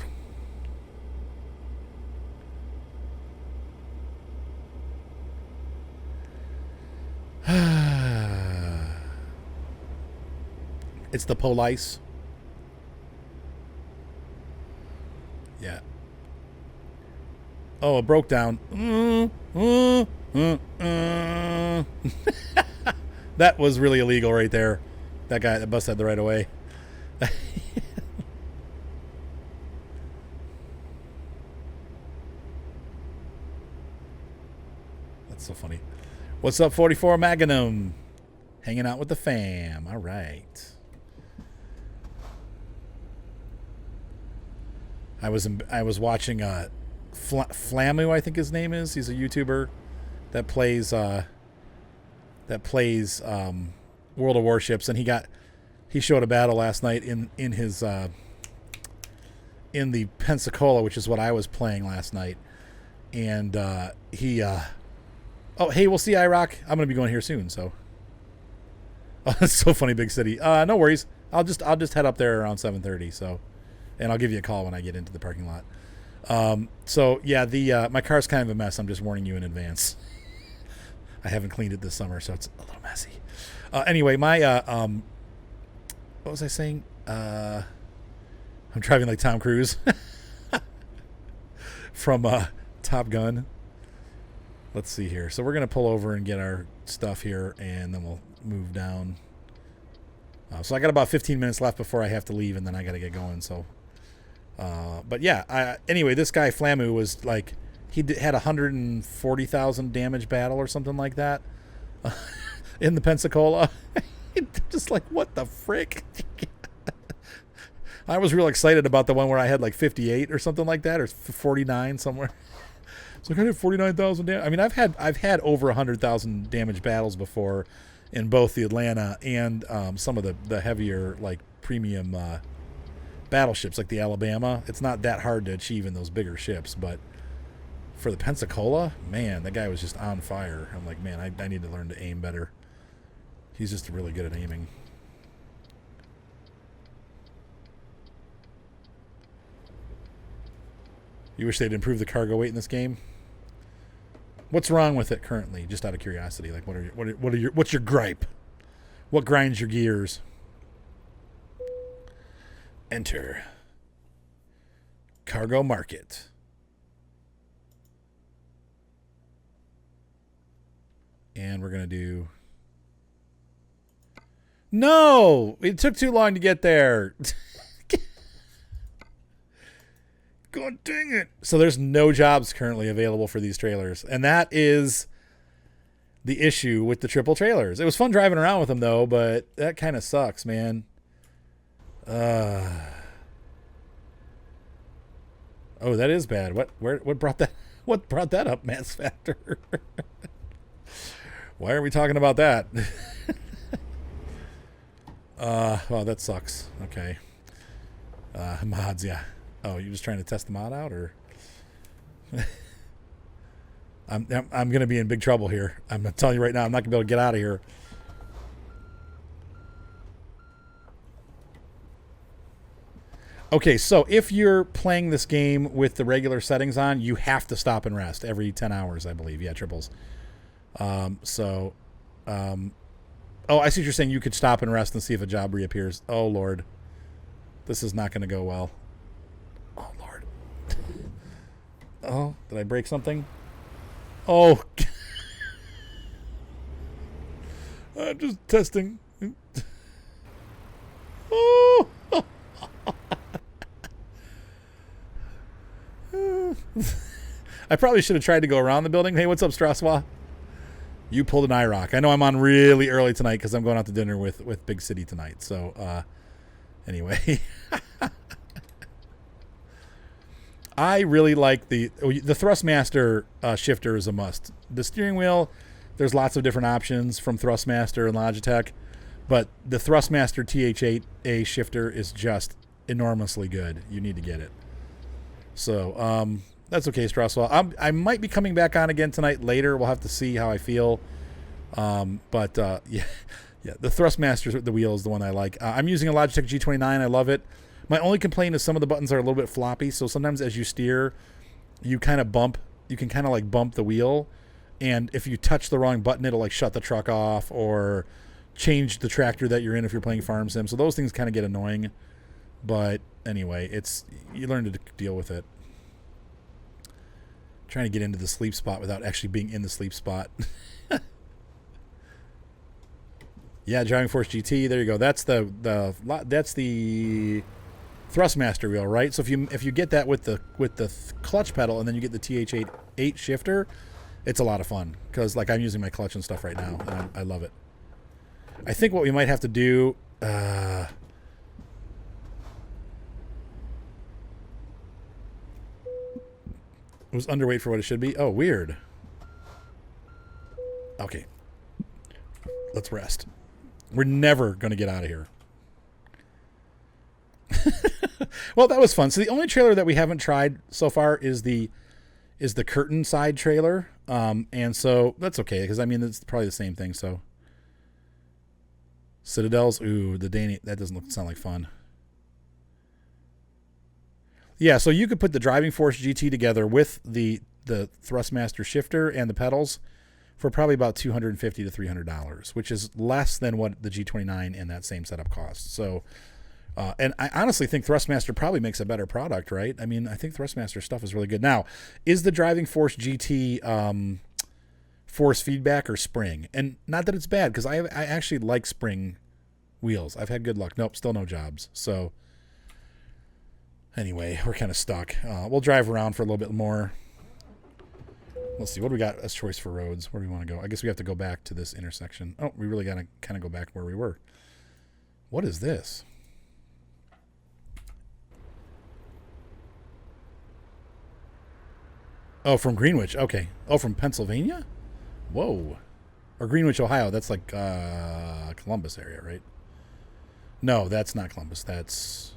It's the police. Yeah. Oh, it broke down. That was really illegal right there. That guy, that bus had the right of way. That's so funny. What's up, 44 Magnum? Hanging out with the fam. All right. I was watching Flamu, I think his name is. He's a YouTuber that plays World of Warships, and he showed a battle last night in the Pensacola, which is what I was playing last night, and oh hey, we'll see IROC. I'm gonna be going here soon, so oh, that's so funny, big city. No worries. I'll just head up there around 7:30. So. And I'll give you a call when I get into the parking lot. So yeah, my car's kind of a mess. I'm just warning you in advance. I haven't cleaned it this summer, so it's a little messy. Anyway, my what was I saying? I'm driving like Tom Cruise from Top Gun. Let's see here. So we're gonna pull over and get our stuff here, and then we'll move down. So I got about 15 minutes left before I have to leave, and then I got to get going. So. But yeah, anyway, this guy Flamu was like, had 140,000 damage battle or something like that in the Pensacola. Just like, what the frick? I was real excited about the one where I had like 58 or something like that, or 49 somewhere. So I had 49,000 damage. I mean, I've had over 100,000 damage battles before in both the Atlanta and some of the heavier like premium battleships like the Alabama. It's not that hard to achieve in those bigger ships, but for the Pensacola, man, that guy was just on fire. I'm like, man, I need to learn to aim better. He's just really good at aiming. You wish they'd improve the cargo weight in this game? What's wrong with it currently? Just out of curiosity, like what's your gripe? What grinds your gears? Enter cargo market. And we're going to do... No! It took too long to get there. God dang it. So there's no jobs currently available for these trailers. And that is the issue with the triple trailers. It was fun driving around with them, though, but that kind of sucks, man. Oh, that is bad. What brought that up, Mass Factor? Why are we talking about that? Well, that sucks. Okay. Mods, yeah. Oh, you're just trying to test the mod out, or? I'm gonna be in big trouble here. I'm gonna tell you right now, I'm not gonna be able to get out of here. Okay, so if you're playing this game with the regular settings on, you have to stop and rest every 10 hours, I believe. Yeah, triples. Oh, I see what you're saying. You could stop and rest and see if a job reappears. Oh, Lord. This is not going to go well. Oh, Oh, did I break something? Oh. I'm just testing. Oh. I probably should have tried to go around the building. Hey, what's up, Straswa? You pulled an IROC. I know I'm on really early tonight because I'm going out to dinner with Big City tonight. So, anyway. I really like the Thrustmaster shifter is a must. The steering wheel, there's lots of different options from Thrustmaster and Logitech, but the Thrustmaster TH8A shifter is just enormously good. You need to get it. So that's okay, Straswell. I might be coming back on again tonight later. We'll have to see how I feel. But yeah, the Thrustmaster, the wheel is the one I like. I'm using a Logitech G29. I love it. My only complaint is some of the buttons are a little bit floppy, so sometimes as you steer, you kind of bump. You can kind of like bump the wheel, and if you touch the wrong button, it'll like shut the truck off or change the tractor that you're in if you're playing Farm Sim. So those things kind of get annoying. But anyway, you learn to deal with it. Trying to get into the sleep spot without actually being in the sleep spot. Yeah, Driving Force GT. There you go. That's the Thrustmaster wheel, right? So if you get that with the clutch pedal and then you get the TH8 shifter, it's a lot of fun because like I'm using my clutch and stuff right now, and I love it. I think what we might have to do. It was underweight for what it should be. Oh, weird. Okay. Let's rest. We're never going to get out of here. Well, that was fun. So the only trailer that we haven't tried so far is the curtain side trailer. And so that's okay because I mean it's probably the same thing. So Citadels, ooh, the Danny, that doesn't sound like fun. Yeah, so you could put the Driving Force GT together with the Thrustmaster shifter and the pedals for probably about $250 to $300, which is less than what the G29 in that same setup costs. So, and I honestly think Thrustmaster probably makes a better product, right? I mean, I think Thrustmaster stuff is really good. Now, is the Driving Force GT force feedback or spring? And not that it's bad, because I actually like spring wheels. I've had good luck. Nope, still no jobs. So, anyway, we're kind of stuck. We'll drive around for a little bit more. Let's see, what do we got as choice for roads? Where do we want to go? I guess we have to go back to this intersection. Oh, we really got to kind of go back where we were. What is this? Oh, from Greenwich. Okay. Oh, from Pennsylvania? Whoa. Or Greenwich, Ohio. That's like Columbus area, right? No, that's not Columbus. That's...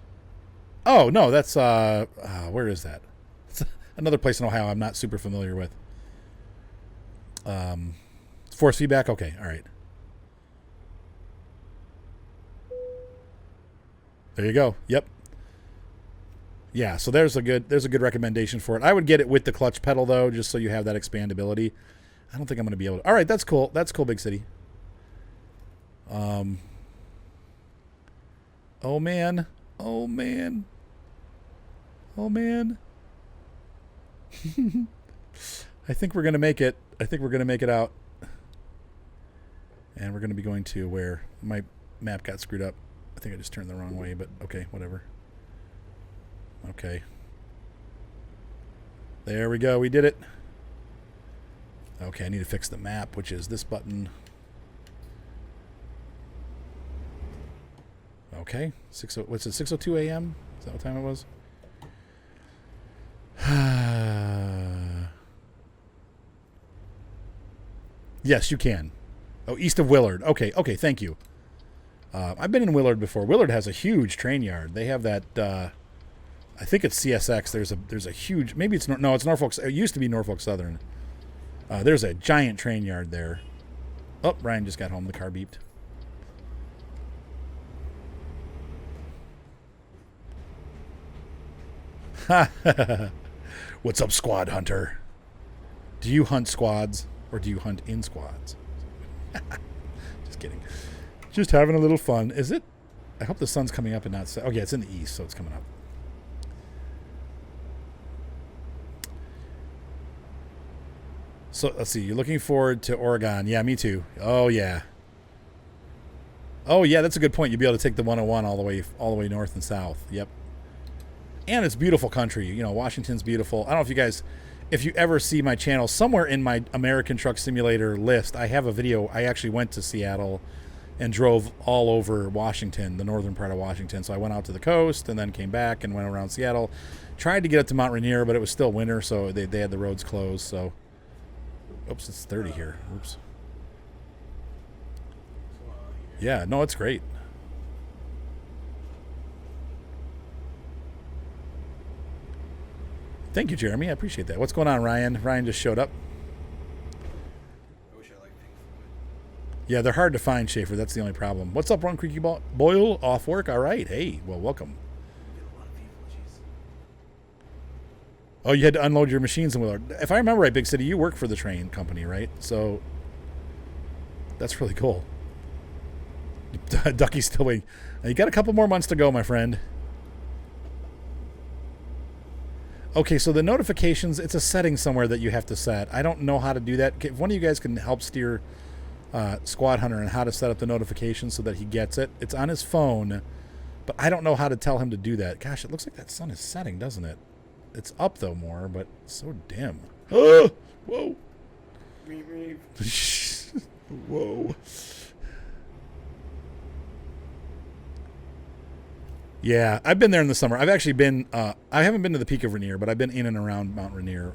Oh, no, that's... where is that? It's another place in Ohio I'm not super familiar with. Force feedback? Okay, all right. There you go. Yep. Yeah, so there's a good recommendation for it. I would get it with the clutch pedal though, just so you have that expandability. I don't think I'm going to be able to. All right, that's cool. That's cool, Big City. Oh man. Oh man. Oh man. I think we're going to make it. I think we're going to make it out. And we're going to be going to where my map got screwed up. I think I just turned the wrong way, but okay, whatever. Okay. There we go. We did it. Okay, I need to fix the map, which is this button. Okay. What's it? 6:02 a.m.? Is that what time it was? Yes, you can. Oh, east of Willard. Okay, thank you. I've been in Willard before. Willard has a huge train yard. They have that, I think it's CSX. There's a huge, maybe it's, no, it's Norfolk. It used to be Norfolk Southern. There's a giant train yard there. Oh, Ryan just got home. The car beeped. What's up, Squad Hunter? Do you hunt squads or do you hunt in squads? Just kidding. Just having a little fun. Is it? I hope the sun's coming up and not... Oh, yeah, it's in the east, so it's coming up. So let's see. You're looking forward to Oregon. Yeah, me too. Oh yeah. Oh yeah, that's a good point. You'll be able to take the 101 all the way north and south. Yep. And it's beautiful country. You know, Washington's beautiful. I don't know if you guys, if you ever see my channel, somewhere in my American Truck Simulator list, I have a video. I actually went to Seattle and drove all over Washington, the northern part of Washington. So I went out to the coast and then came back and went around Seattle. Tried to get up to Mount Rainier, but it was still winter, so they had the roads closed. So, oops, it's 30 here. Oops. Yeah, no, it's great. Thank you, Jeremy. I appreciate that. What's going on, Ryan? Ryan just showed up. I wish I liked pink fluid. Yeah, they're hard to find, Schaefer. That's the only problem. What's up, Ron Creaky Boyle? Off work? All right. Hey, well, welcome. Get a lot of people, jeez. Oh, you had to unload your machines in Willard. If I remember right, Big City, you work for the train company, right? So that's really cool. Ducky's still waiting. You got a couple more months to go, my friend. Okay, so the notifications, it's a setting somewhere that you have to set. I don't know how to do that. If one of you guys can help steer Squad Hunter on how to set up the notifications so that he gets it. It's on his phone, but I don't know how to tell him to do that. Gosh, it looks like that sun is setting, doesn't it? It's up, though, more, but it's so dim. Oh! Whoa! Whoa. Yeah, I've been there in the summer. I've actually been, I haven't been to the peak of Rainier, but I've been in and around Mount Rainier.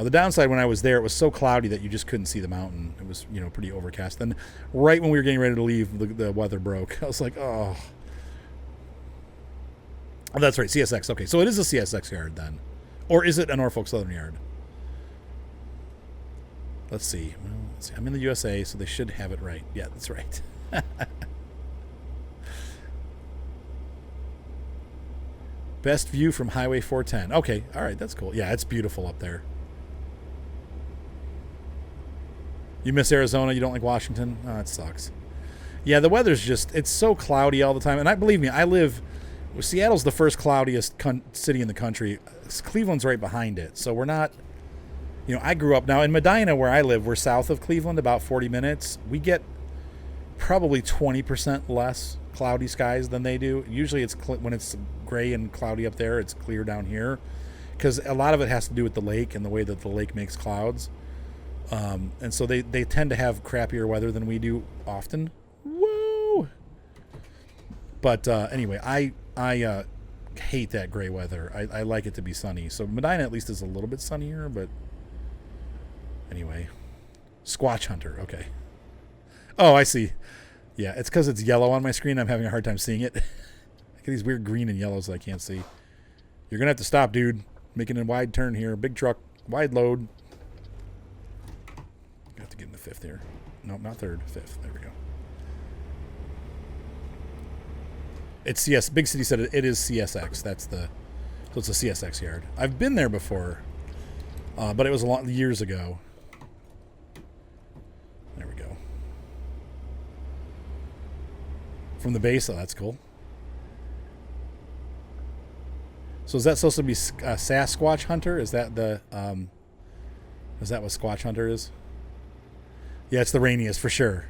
The downside when I was there, it was so cloudy that you just couldn't see the mountain. It was, pretty overcast. Then right when we were getting ready to leave, the weather broke. I was like, oh. Oh, that's right, CSX. Okay, so it is a CSX yard then. Or is it a Norfolk Southern yard? Let's see. Well, let's see. I'm in the USA, so they should have it right. Yeah, that's right. Best view from Highway 410. Okay, all right, that's cool. Yeah, it's beautiful up there. You miss Arizona, you don't like Washington? Oh, that sucks. Yeah, the weather's just, it's so cloudy all the time. And believe me, Seattle's the first cloudiest city in the country. Cleveland's right behind it. So we're not, I grew up now in Medina where I live. We're south of Cleveland, about 40 minutes. We get probably 20% less cloudy skies than they do. Usually it's when it's gray and cloudy up there, it's clear down here because a lot of it has to do with the lake and the way that the lake makes clouds. And so they tend to have crappier weather than we do often. Woo! But anyway, I hate that gray weather. I like it to be sunny. So Medina at least is a little bit sunnier, but anyway. Squatch Hunter, okay. Oh, I see. Yeah, it's because it's yellow on my screen. I'm having a hard time seeing it. I get these weird green and yellows that I can't see. You're going to have to stop, dude. Making a wide turn here. Big truck. Wide load. I have to get in the fifth here. Nope, not third. Fifth. There we go. It's CS. Big City said it is CSX. So it's a CSX yard. I've been there before, but it was years ago. There we go. From the base, oh, that's cool. So is that supposed to be Sasquatch Hunter? Is that what Squatch Hunter is? Yeah, it's the rainiest for sure.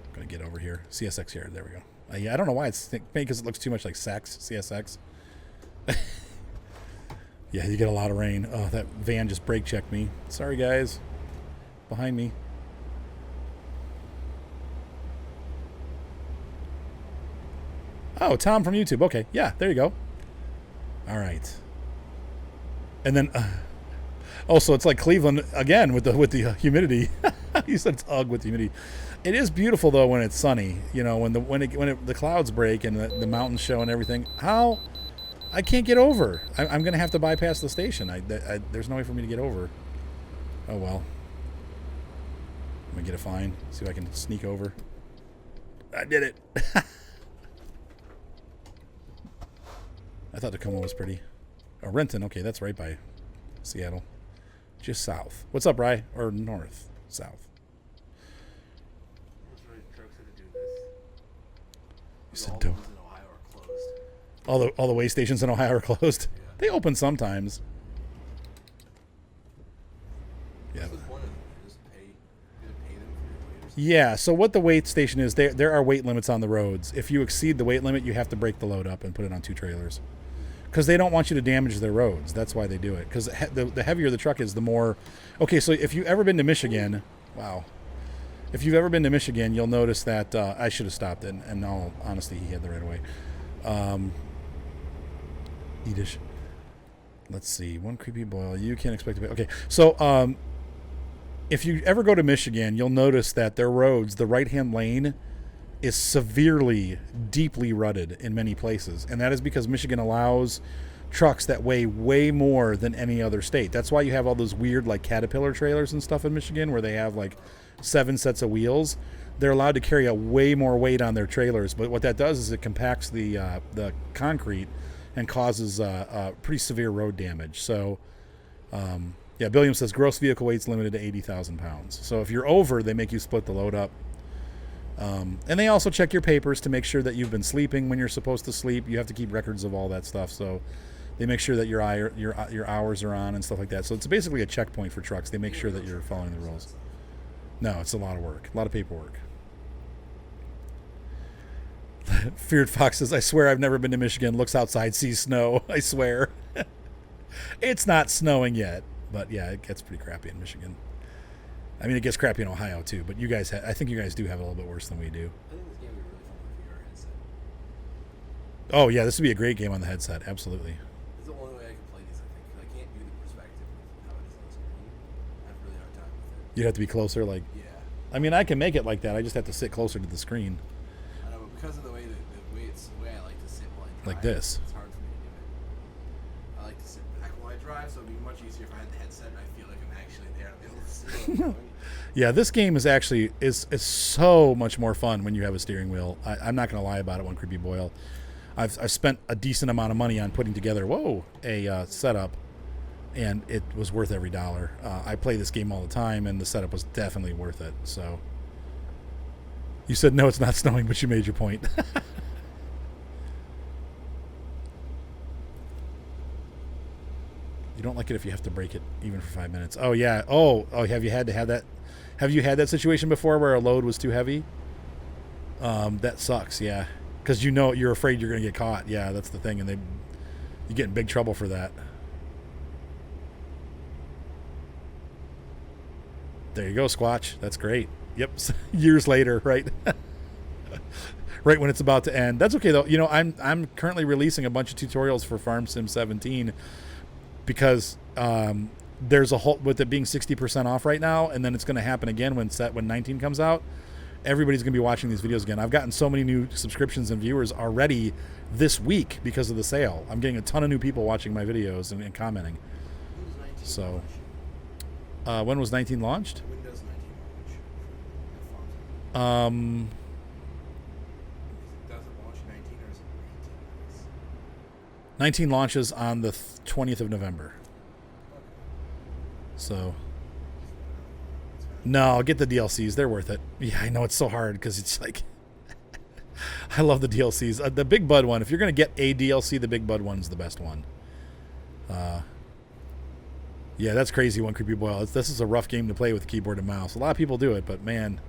I'm gonna get over here. CSX yard. There we go. Yeah, I don't know why it's maybe because it looks too much like CSX. Yeah, you get a lot of rain. Oh, that van just brake checked me. Sorry, guys. Behind me. Oh, Tom from YouTube. Okay, yeah, there you go. All right. And then, so it's like Cleveland again with the humidity. You said it's ugh with the humidity. It is beautiful though when it's sunny. When the clouds break and the mountains show and everything. How? I can't get over. I'm gonna have to bypass the station. There's no way for me to get over. Oh well. I'm gonna get a fine. See if I can sneak over. I did it. I thought Tacoma was pretty. Oh, Renton. Okay, that's right by Seattle. Just south. What's up, Rye? Or north? South. Trucks had to do this. You said all dope. the ones in Ohio are closed. All the weigh stations in Ohio are closed. Yeah. They open sometimes. Yeah. What's the point of it? You just pay, you gotta pay them for your weight or something? Yeah, so what the weight station is, there are weight limits on the roads. If you exceed the weight limit, you have to break the load up and put it on 2 trailers. Because they don't want you to damage their roads. That's why they do it. Because the heavier the truck is, the more... Okay, so if you've ever been to Michigan... Wow. If you've ever been to Michigan, you'll notice that... I should have stopped it. And in all honesty, he had the right of way. Yiddish. Let's see. One creepy boil. You can't expect to be... Okay, so... if you ever go to Michigan, you'll notice that their roads, the right-hand lane, is severely, deeply rutted in many places. And that is because Michigan allows trucks that weigh way more than any other state. That's why you have all those weird, like, Caterpillar trailers and stuff in Michigan where they have, like, 7 sets of wheels. They're allowed to carry a way more weight on their trailers. But what that does is it compacts the concrete and causes pretty severe road damage. So... yeah, Billiam says gross vehicle weight's limited to 80,000 pounds. So if you're over, they make you split the load up. And they also check your papers to make sure that you've been sleeping when you're supposed to sleep. You have to keep records of all that stuff. So they make sure that your hours are on and stuff like that. So it's basically a checkpoint for trucks. They make sure that you're following the rules. No, it's a lot of work. A lot of paperwork. Feared Fox says, I swear I've never been to Michigan. Looks outside, sees snow. I swear. It's not snowing yet. But yeah, it gets pretty crappy in Michigan. I mean, it gets crappy in Ohio too. But you guys, I think you guys do have it a little bit worse than we do. I think this game would be really fun with VR headset. Oh yeah, this would be a great game on the headset. Absolutely. It's the only way I can play these, I think. 'Cause I can't do the perspective of how it is on the screen. I have a really hard time with it. You'd have to be closer. Like, Yeah. I mean, I can make it like that. I just have to sit closer to the screen, I know, but because of the way I like to sit while I drive, like this. it's hard for me to do it. I like to sit back while I drive, so it'd be much easier if I had the headset and I feel like I'm actually there to be able to see what I'm doing. Yeah, this game is actually is so much more fun when you have a steering wheel. I'm not going to lie about it. One creepy boil. I've spent a decent amount of money on putting together a setup, and it was worth every dollar. I play this game all the time, and the setup was definitely worth it. So you said no, it's not snowing, but you made your point. You don't like it if you have to break it even for 5 minutes. Oh yeah. Oh, have you had that? Have you had that situation before where a load was too heavy? That sucks. Yeah, because you're afraid you're going to get caught. Yeah, that's the thing, and you get in big trouble for that. There you go, Squatch. That's great. Yep. Years later, right? Right when it's about to end. That's okay though. You know, I'm currently releasing a bunch of tutorials for Farm Sim 17 because there's a whole, with it being 60% off right now, and then it's going to happen again when 19 comes out. Everybody's going to be watching these videos again. I've gotten so many new subscriptions and viewers already this week because of the sale. I'm getting a ton of new people watching my videos and commenting. So, when was 19 launched? When does 19 launch? Does it launch 19 or is it 19 launches on the 20th of November. So, no, get the DLCs. They're worth it. Yeah, I know it's so hard because it's like, I love the DLCs. The Big Bud one, if you're going to get a DLC, the Big Bud one's the best one. Yeah, that's crazy, One Creepy Boil. This is a rough game to play with keyboard and mouse. A lot of people do it, but man.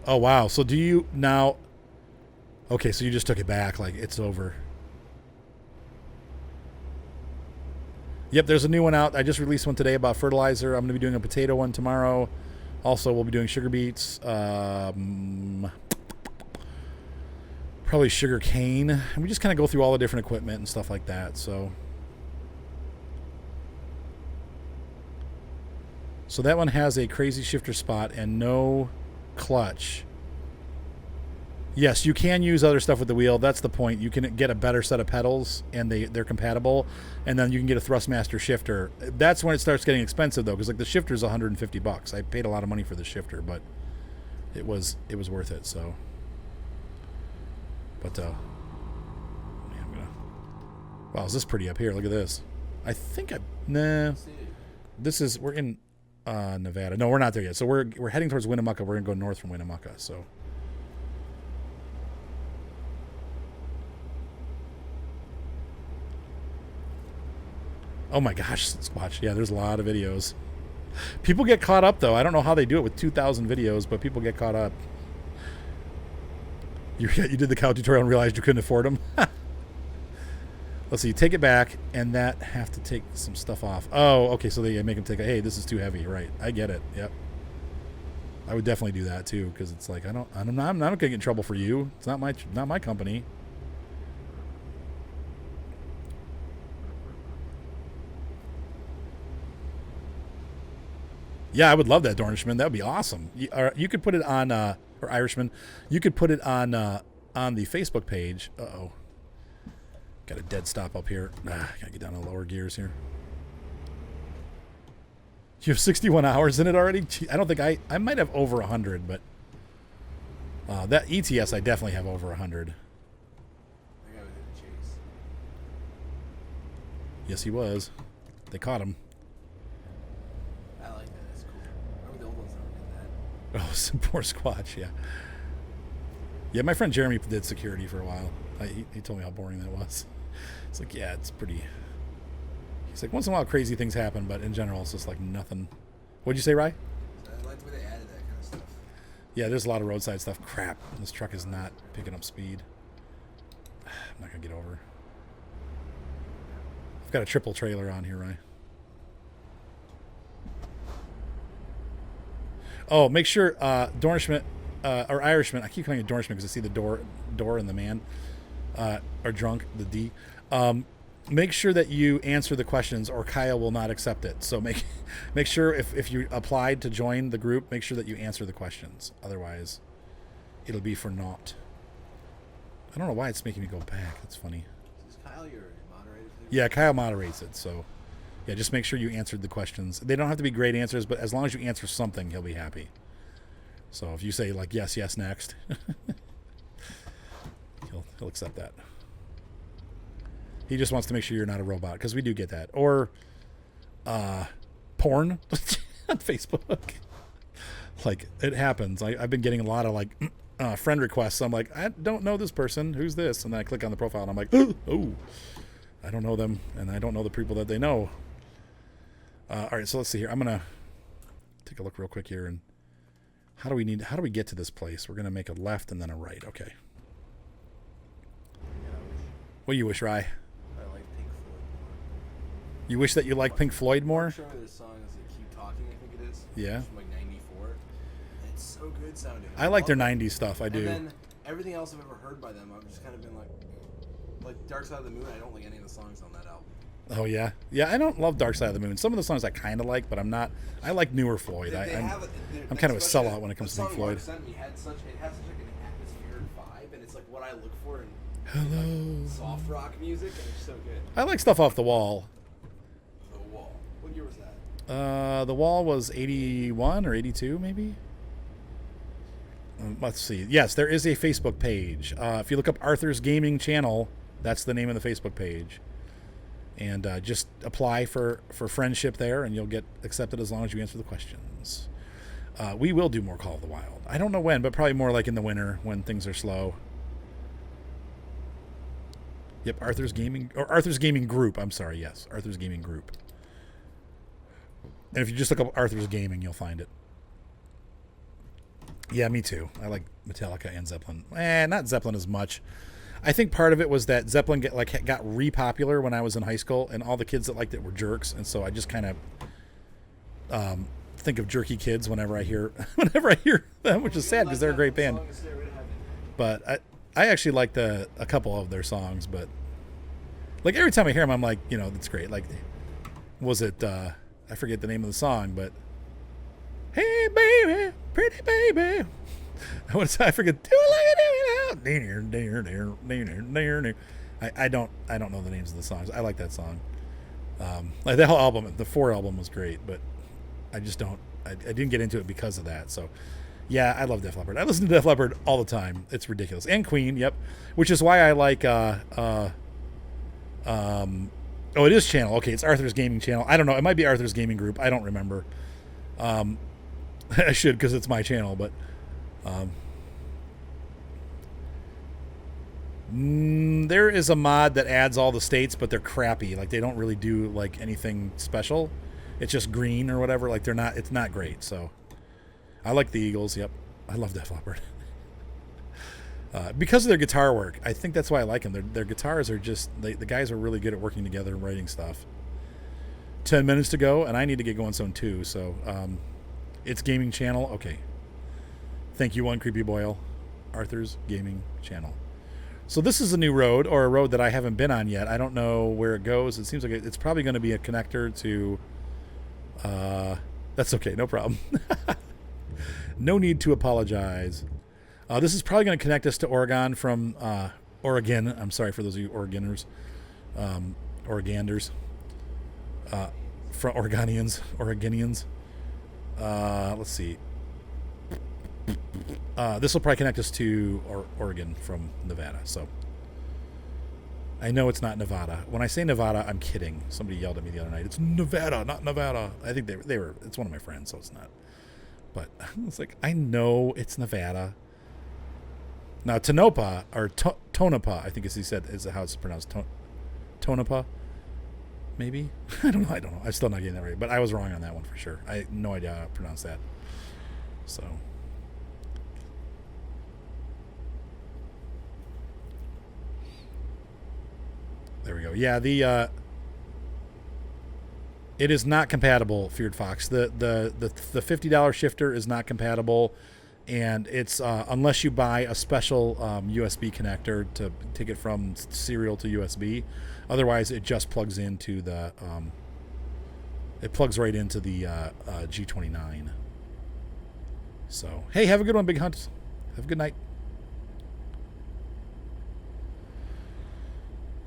Oh, wow. So do you now... Okay, so you just took it back. Like, it's over. Yep, there's a new one out. I just released one today about fertilizer. I'm going to be doing a potato one tomorrow. Also, we'll be doing sugar beets. Probably sugar cane. And we just kind of go through all the different equipment and stuff like that. So that one has a crazy shifter spot and no clutch. Yes, you can use other stuff with the wheel. That's the point. You can get a better set of pedals, and they're compatible, and then you can get a Thrustmaster shifter. That's when it starts getting expensive, though, because like the shifter's $150. I paid a lot of money for the shifter, but it was worth it. So, but man, wow, is this pretty up here? Look at this. I think we're in Nevada. No, we're not there yet. So we're heading towards Winnemucca. We're gonna go north from Winnemucca. So. Oh my gosh, Squatch. Yeah, there's a lot of videos. People get caught up though. I don't know how they do it with 2,000 videos, but people get caught up. You did the cow tutorial and realized you couldn't afford them. Let's see. Take it back, and that have to take some stuff off. Oh, okay. So they make them take. Hey, this is too heavy. Right. I get it. Yep. I would definitely do that too, because it's like I'm not gonna get in trouble for you. It's not my company. Yeah, I would love that, Dornishman. That would be awesome. You could put it on, or Irishman, you could put it on the Facebook page. Uh-oh. Got a dead stop up here. Gotta get down to lower gears here. You have 61 hours in it already? Gee, I don't think I might have over 100, but that ETS I definitely have over 100. I think I was in a chase. Yes, he was. They caught him. I like that. That's cool. Remember the old ones never did that. Oh, some poor Squatch, yeah. Yeah, my friend Jeremy did security for a while. He told me how boring that was. It's like, yeah, it's pretty... He's like, once in a while crazy things happen, but in general it's just like nothing. What'd you say, Rye? So I like the way they added that kind of stuff. Yeah, there's a lot of roadside stuff. Crap, this truck is not picking up speed. I'm not going to get over. I've got a triple trailer on here, Rye. Oh, make sure Dornishman or Irishman. I keep calling it Dornishman because I see the door and the man are drunk. The D. Make sure that you answer the questions, or Kyle will not accept it. So make sure if you applied to join the group, make sure that you answer the questions. Otherwise, it'll be for naught. I don't know why it's making me go back. That's funny. Is Kyle your moderator? Yeah, Kyle moderates it. So yeah, just make sure you answered the questions. They don't have to be great answers, but as long as you answer something, he'll be happy. So if you say like yes, next, he'll accept that. He just wants to make sure you're not a robot, because we do get that. Or porn on Facebook. Like, it happens. I've been getting a lot of like friend requests. I'm like, I don't know this person. Who's this? And then I click on the profile and I'm like, oh, I don't know them, and I don't know the people that they know. All right, so let's see here. I'm gonna take a look real quick here. And how do we get to this place? We're gonna make a left and then a right. Okay. What do you wish, Rye? I like Pink Floyd more. You wish that you like Pink Floyd more? I'm sure there's songs that Keep Talking, I think it is. Yeah. It's from like 94. It's so good sounding. I like their 90s stuff, I do. And then everything else I've ever heard by them, I've just kind of been like Dark Side of the Moon, I don't like any of the songs on that album. Oh, yeah? Yeah, I don't love Dark Side of the Moon. Some of the songs I kind of like, but I'm not... I like newer Floyd. I'm kind of a sellout when it comes to Pink Floyd. The song Mark sent me had such like an atmospheric vibe, and it's like what I look for in Hello. soft rock music, and it's so good. I like stuff off the wall. The Wall. What year was that? The Wall was 81 or 82, maybe? Let's see. Yes, there is a Facebook page. If you look up Arthur's Gaming Channel, that's the name of the Facebook page. And just apply for friendship there, and you'll get accepted as long as you answer the questions. We will do more Call of the Wild. I don't know when, but probably more like in the winter when things are slow. Yep, Arthur's Gaming Group. I'm sorry, yes, Arthur's Gaming Group. And if you just look up Arthur's Gaming, you'll find it. Yeah, me too. I like Metallica and Zeppelin. Not Zeppelin as much. I think part of it was that Zeppelin got re-popular when I was in high school, and all the kids that liked it were jerks, and so I just kind of think of jerky kids whenever I hear them, which is sad because they're a great band. But I actually liked a couple of their songs, but like every time I hear them, I'm like, that's great. Like, was it? I forget the name of the song, but hey baby, pretty baby. I forget. Do it like I do now. I don't know the names of the songs. I like that song. Like that whole album, the 4 album was great, but I just don't. I didn't get into it because of that. So, yeah, I love Def Leppard. I listen to Def Leppard all the time. It's ridiculous. And Queen, yep. Which is why I like. Oh, it is channel. Okay, it's Arthur's Gaming Channel. I don't know. It might be Arthur's Gaming Group. I don't remember. I should, because it's my channel, but. There is a mod that adds all the states, but they're crappy. Like they don't really do like anything special. It's just green or whatever. Like it's not great. So I like the Eagles. Yep. I love Def Leppard. Because of their guitar work. I think that's why I like them. Their guitars are just, the guys are really good at working together and writing stuff. 10 minutes to go, and I need to get going soon too. So it's gaming channel. Okay. Thank you, One Creepy Boyle. Arthur's gaming channel. So this is a new road, or a road that I haven't been on yet. I don't know where it goes. It seems like it's probably going to be a connector to... that's okay, no problem. No need to apologize. This is probably going to connect us to Oregon from... Oregon. I'm sorry for those of you Oregoners. Oreganders. From Oregonians. Let's see. This will probably connect us to Oregon from Nevada. So I know it's not Nevada. When I say Nevada, I'm kidding. Somebody yelled at me the other night. It's Nevada, not Nevada. I think they were. It's one of my friends, so it's not. But it's like, I know it's Nevada. Now Tonopah or Tonopah, I think as he said, is how it's pronounced. Tonopah, maybe. I don't know. I'm still not getting that right, but I was wrong on that one for sure. I had no idea how to pronounce that. So. There we go. Yeah, it is not compatible, Feared Fox. The $50 shifter is not compatible, and it's unless you buy a special USB connector to take it from serial to USB. Otherwise, it just plugs into the it plugs right into the G29. So, hey, have a good one, Big Hunt. Have a good night.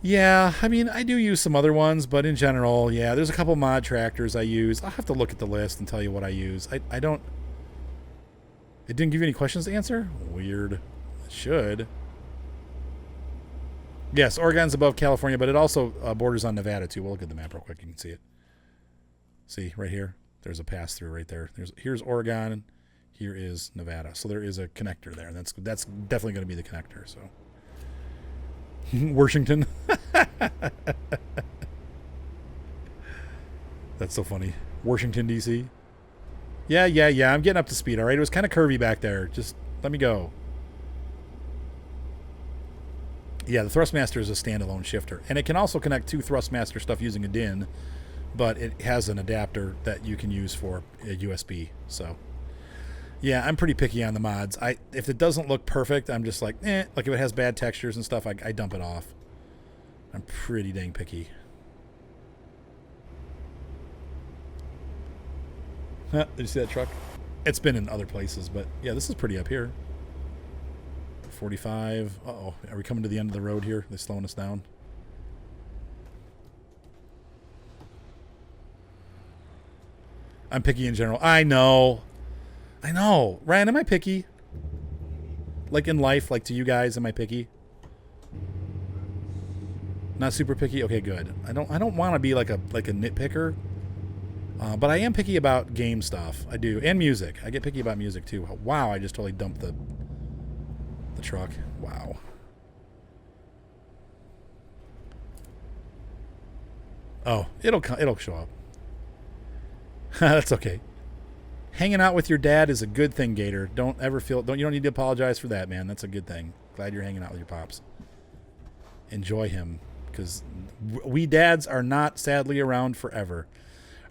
Yeah, I mean, I do use some other ones, but in general, yeah, there's a couple mod tractors I use. I'll have to look at the list and tell you what I use. I don't... It didn't give you any questions to answer? Weird. It should. Yes, Oregon's above California, but it also borders on Nevada, too. We'll look at the map real quick. You can see it. See, right here? There's a pass-through right there. Here's Oregon. Here is Nevada. So there is a connector there. That's definitely going to be the connector, so... Washington. That's so funny. Washington, D.C. Yeah. I'm getting up to speed, all right? It was kind of curvy back there. Just let me go. Yeah, the Thrustmaster is a standalone shifter. And it can also connect to Thrustmaster stuff using a DIN, but it has an adapter that you can use for a USB, so... Yeah, I'm pretty picky on the mods. If it doesn't look perfect, I'm just like, eh. Like if it has bad textures and stuff, I dump it off. I'm pretty dang picky. Huh, did you see that truck? It's been in other places, but yeah, this is pretty up here. 45. Uh-oh. Are we coming to the end of the road here? They're slowing us down. I'm picky in general. I know. Ryan, am I picky? Like in life, like to you guys, am I picky? Not super picky? Okay, good. I don't want to be like a nitpicker. But I am picky about game stuff. I do. And music. I get picky about music too. Wow, I just totally dumped the truck. Wow. Oh, it'll show up. That's okay. Hanging out with your dad is a good thing, Gator. You don't need to apologize for that, man. That's a good thing. Glad you're hanging out with your pops. Enjoy him, because we dads are not sadly around forever.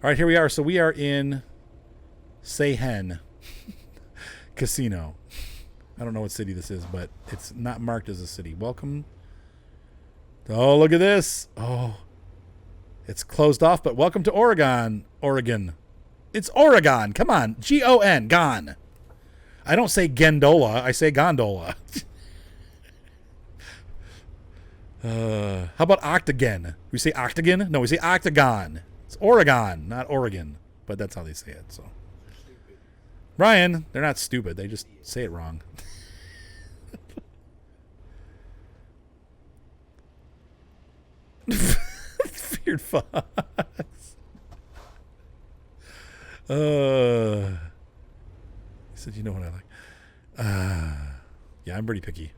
All right, here we are. So we are in Sehen Casino. I don't know what city this is, but it's not marked as a city. Welcome. Oh, look at this. Oh, it's closed off, but welcome to Oregon. It's Oregon. Come on. G-O-N. Gone. I don't say Gendola. I say gondola. How about octagon? We say octagon? No, we say octagon. It's Oregon, not Oregon. But that's how they say it. So, Ryan, they're not stupid. They just say it wrong. Feared Fox. He said, you know what I like. Yeah, I'm pretty picky.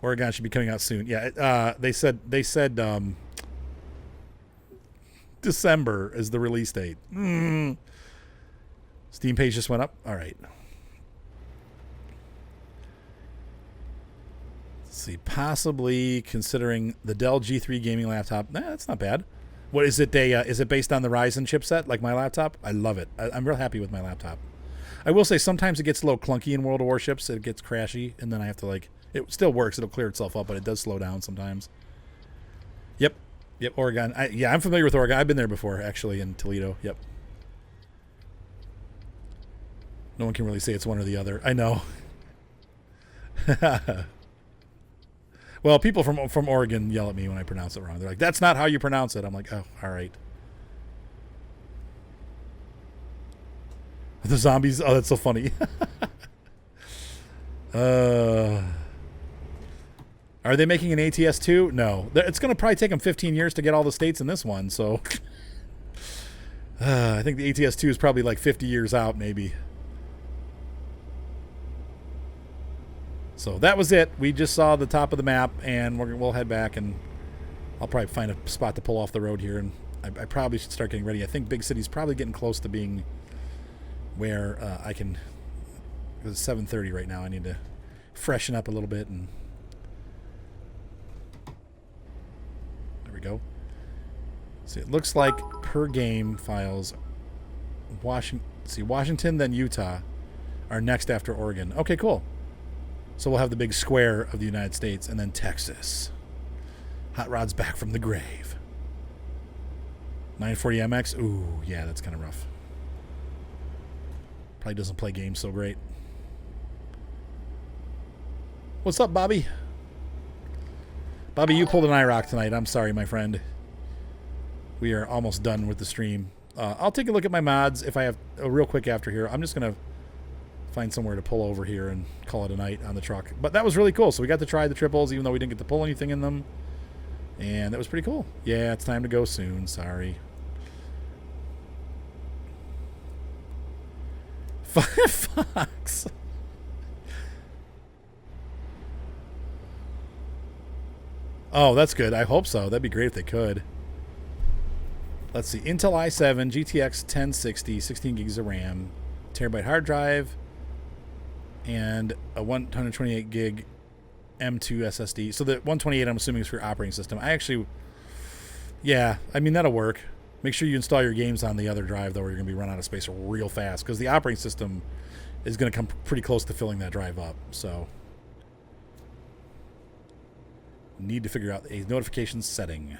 Oregon should be coming out soon. Yeah, they said December is the release date. Steam page just went up. All right. Let's see. Possibly considering the Dell G3 gaming laptop. Nah, that's not bad. What is it? Is it based on the Ryzen chipset like my laptop? I love it. I'm real happy with my laptop. I will say sometimes it gets a little clunky in World of Warships. It gets crashy, and then I have to like. It still works. It'll clear itself up, but it does slow down sometimes. Yep, Oregon. I'm familiar with Oregon. I've been there before, actually, in Toledo. Yep. No one can really say it's one or the other. I know. Well, people from Oregon yell at me when I pronounce it wrong. They're like, "That's not how you pronounce it." I'm like, "Oh, all right." The zombies. Oh, that's so funny. Are they making an ATS 2? No. It's going to probably take them 15 years to get all the states in this one. So I think the ATS 2 is probably like 50 years out, maybe. So that was it. We just saw the top of the map, and we'll head back, and I'll probably find a spot to pull off the road here, and I probably should start getting ready. I think Big City's probably getting close to being where I can. It's 7:30 right now. I need to freshen up a little bit, and there we go. See, it looks like per game files. Washington, then Utah are next after Oregon. Okay, cool. So we'll have the big square of the United States, and then Texas. Hot Rod's back from the grave. 940 MX. Ooh, yeah, that's kind of rough. Probably doesn't play games so great. What's up, Bobby? Bobby, you pulled an IROC tonight. I'm sorry, my friend. We are almost done with the stream. I'll take a look at my mods if I have real quick after here. I'm just going to find somewhere to pull over here and call it a night on the truck. But that was really cool. So we got to try the triples, even though we didn't get to pull anything in them. And that was pretty cool. Yeah, it's time to go soon. Sorry. Fox. Oh, that's good. I hope so. That'd be great if they could. Let's see. Intel i7, GTX 1060, 16 gigs of RAM, terabyte hard drive, and a 128 gig M2 SSD. So the 128, I'm assuming, is for operating system. Yeah, I mean, that'll work. Make sure you install your games on the other drive, though, or you're going to be run out of space real fast, because the operating system is going to come pretty close to filling that drive up. So need to figure out a notification setting.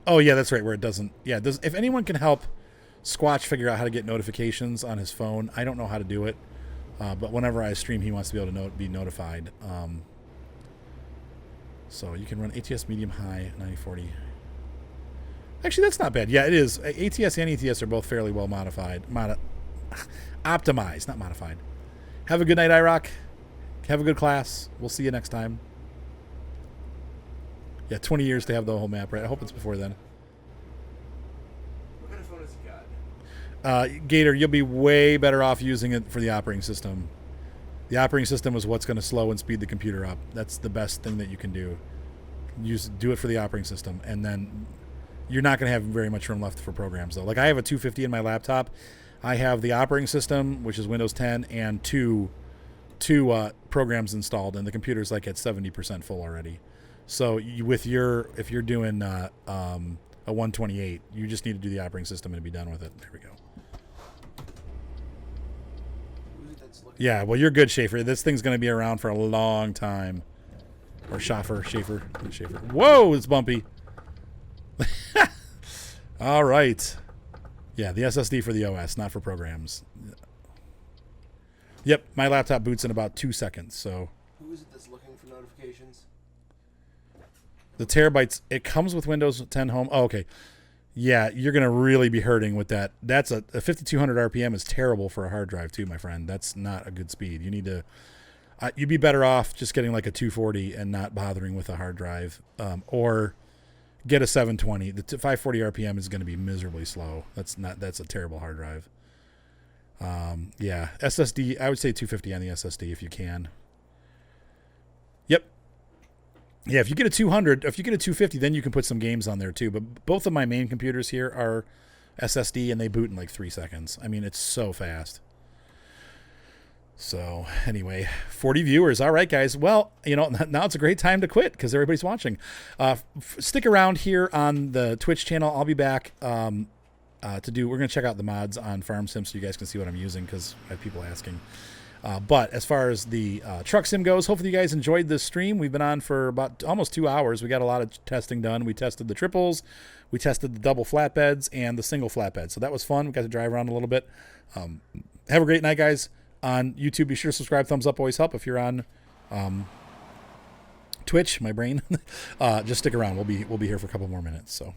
Oh, yeah, that's right, where it doesn't. Yeah, if anyone can help Squatch figure out how to get notifications on his phone, I don't know how to do it. But whenever I stream, he wants to be able to be notified. So you can run ATS medium high 9040. Actually, that's not bad. Yeah, it is. ATS and ETS are both fairly well modified. Optimized, not modified. Have a good night, IROC. Have a good class. We'll see you next time. Yeah, 20 years to have the whole map, right? I hope it's before then. What kind of phone has he got? Gator, you'll be way better off using it for the operating system. The operating system is what's going to slow and speed the computer up. That's the best thing that you can do. Do it for the operating system, and then you're not going to have very much room left for programs, though. Like, I have a 250 in my laptop. I have the operating system, which is Windows 10, and two programs installed, and the computer's like at 70% full already. So if you're doing a 128, you just need to do the operating system and be done with it. There we go. Yeah, well, you're good, Schaefer. This thing's going to be around for a long time. Or Schaefer. Whoa, it's bumpy. All right. Yeah, the SSD for the OS, not for programs. Yep, my laptop boots in about 2 seconds, so. Who is it that's looking for notifications? The terabytes, it comes with Windows 10 Home. Oh, okay. Yeah, you're going to really be hurting with that. That's a 5200 RPM is terrible for a hard drive too, my friend. That's not a good speed. You need to, you'd be better off just getting like a 240 and not bothering with a hard drive, or get a 720. The 540 RPM is going to be miserably slow. That's a terrible hard drive. Yeah, SSD, I would say 250 on the SSD if you can. Yep. Yeah, if you get a 200, if you get a 250, then you can put some games on there too. But both of my main computers here are SSD, and they boot in like 3 seconds. I mean, it's so fast. So anyway, 40 viewers. All right, guys. Well, you know, now it's a great time to quit because everybody's watching. Stick around here on the Twitch channel. I'll be back we're going to check out the mods on Farm Sim so you guys can see what I'm using because I have people asking. But as far as the truck sim goes, hopefully you guys enjoyed this stream. We've been on for about almost 2 hours. We got a lot of testing done. We tested the triples, we tested the double flatbeds, and the single flatbed. So that was fun. We got to drive around a little bit. Have a great night, guys. On YouTube, be sure to subscribe. Thumbs up always help. If you're on Twitch, my brain, just stick around. We'll be here for a couple more minutes. So.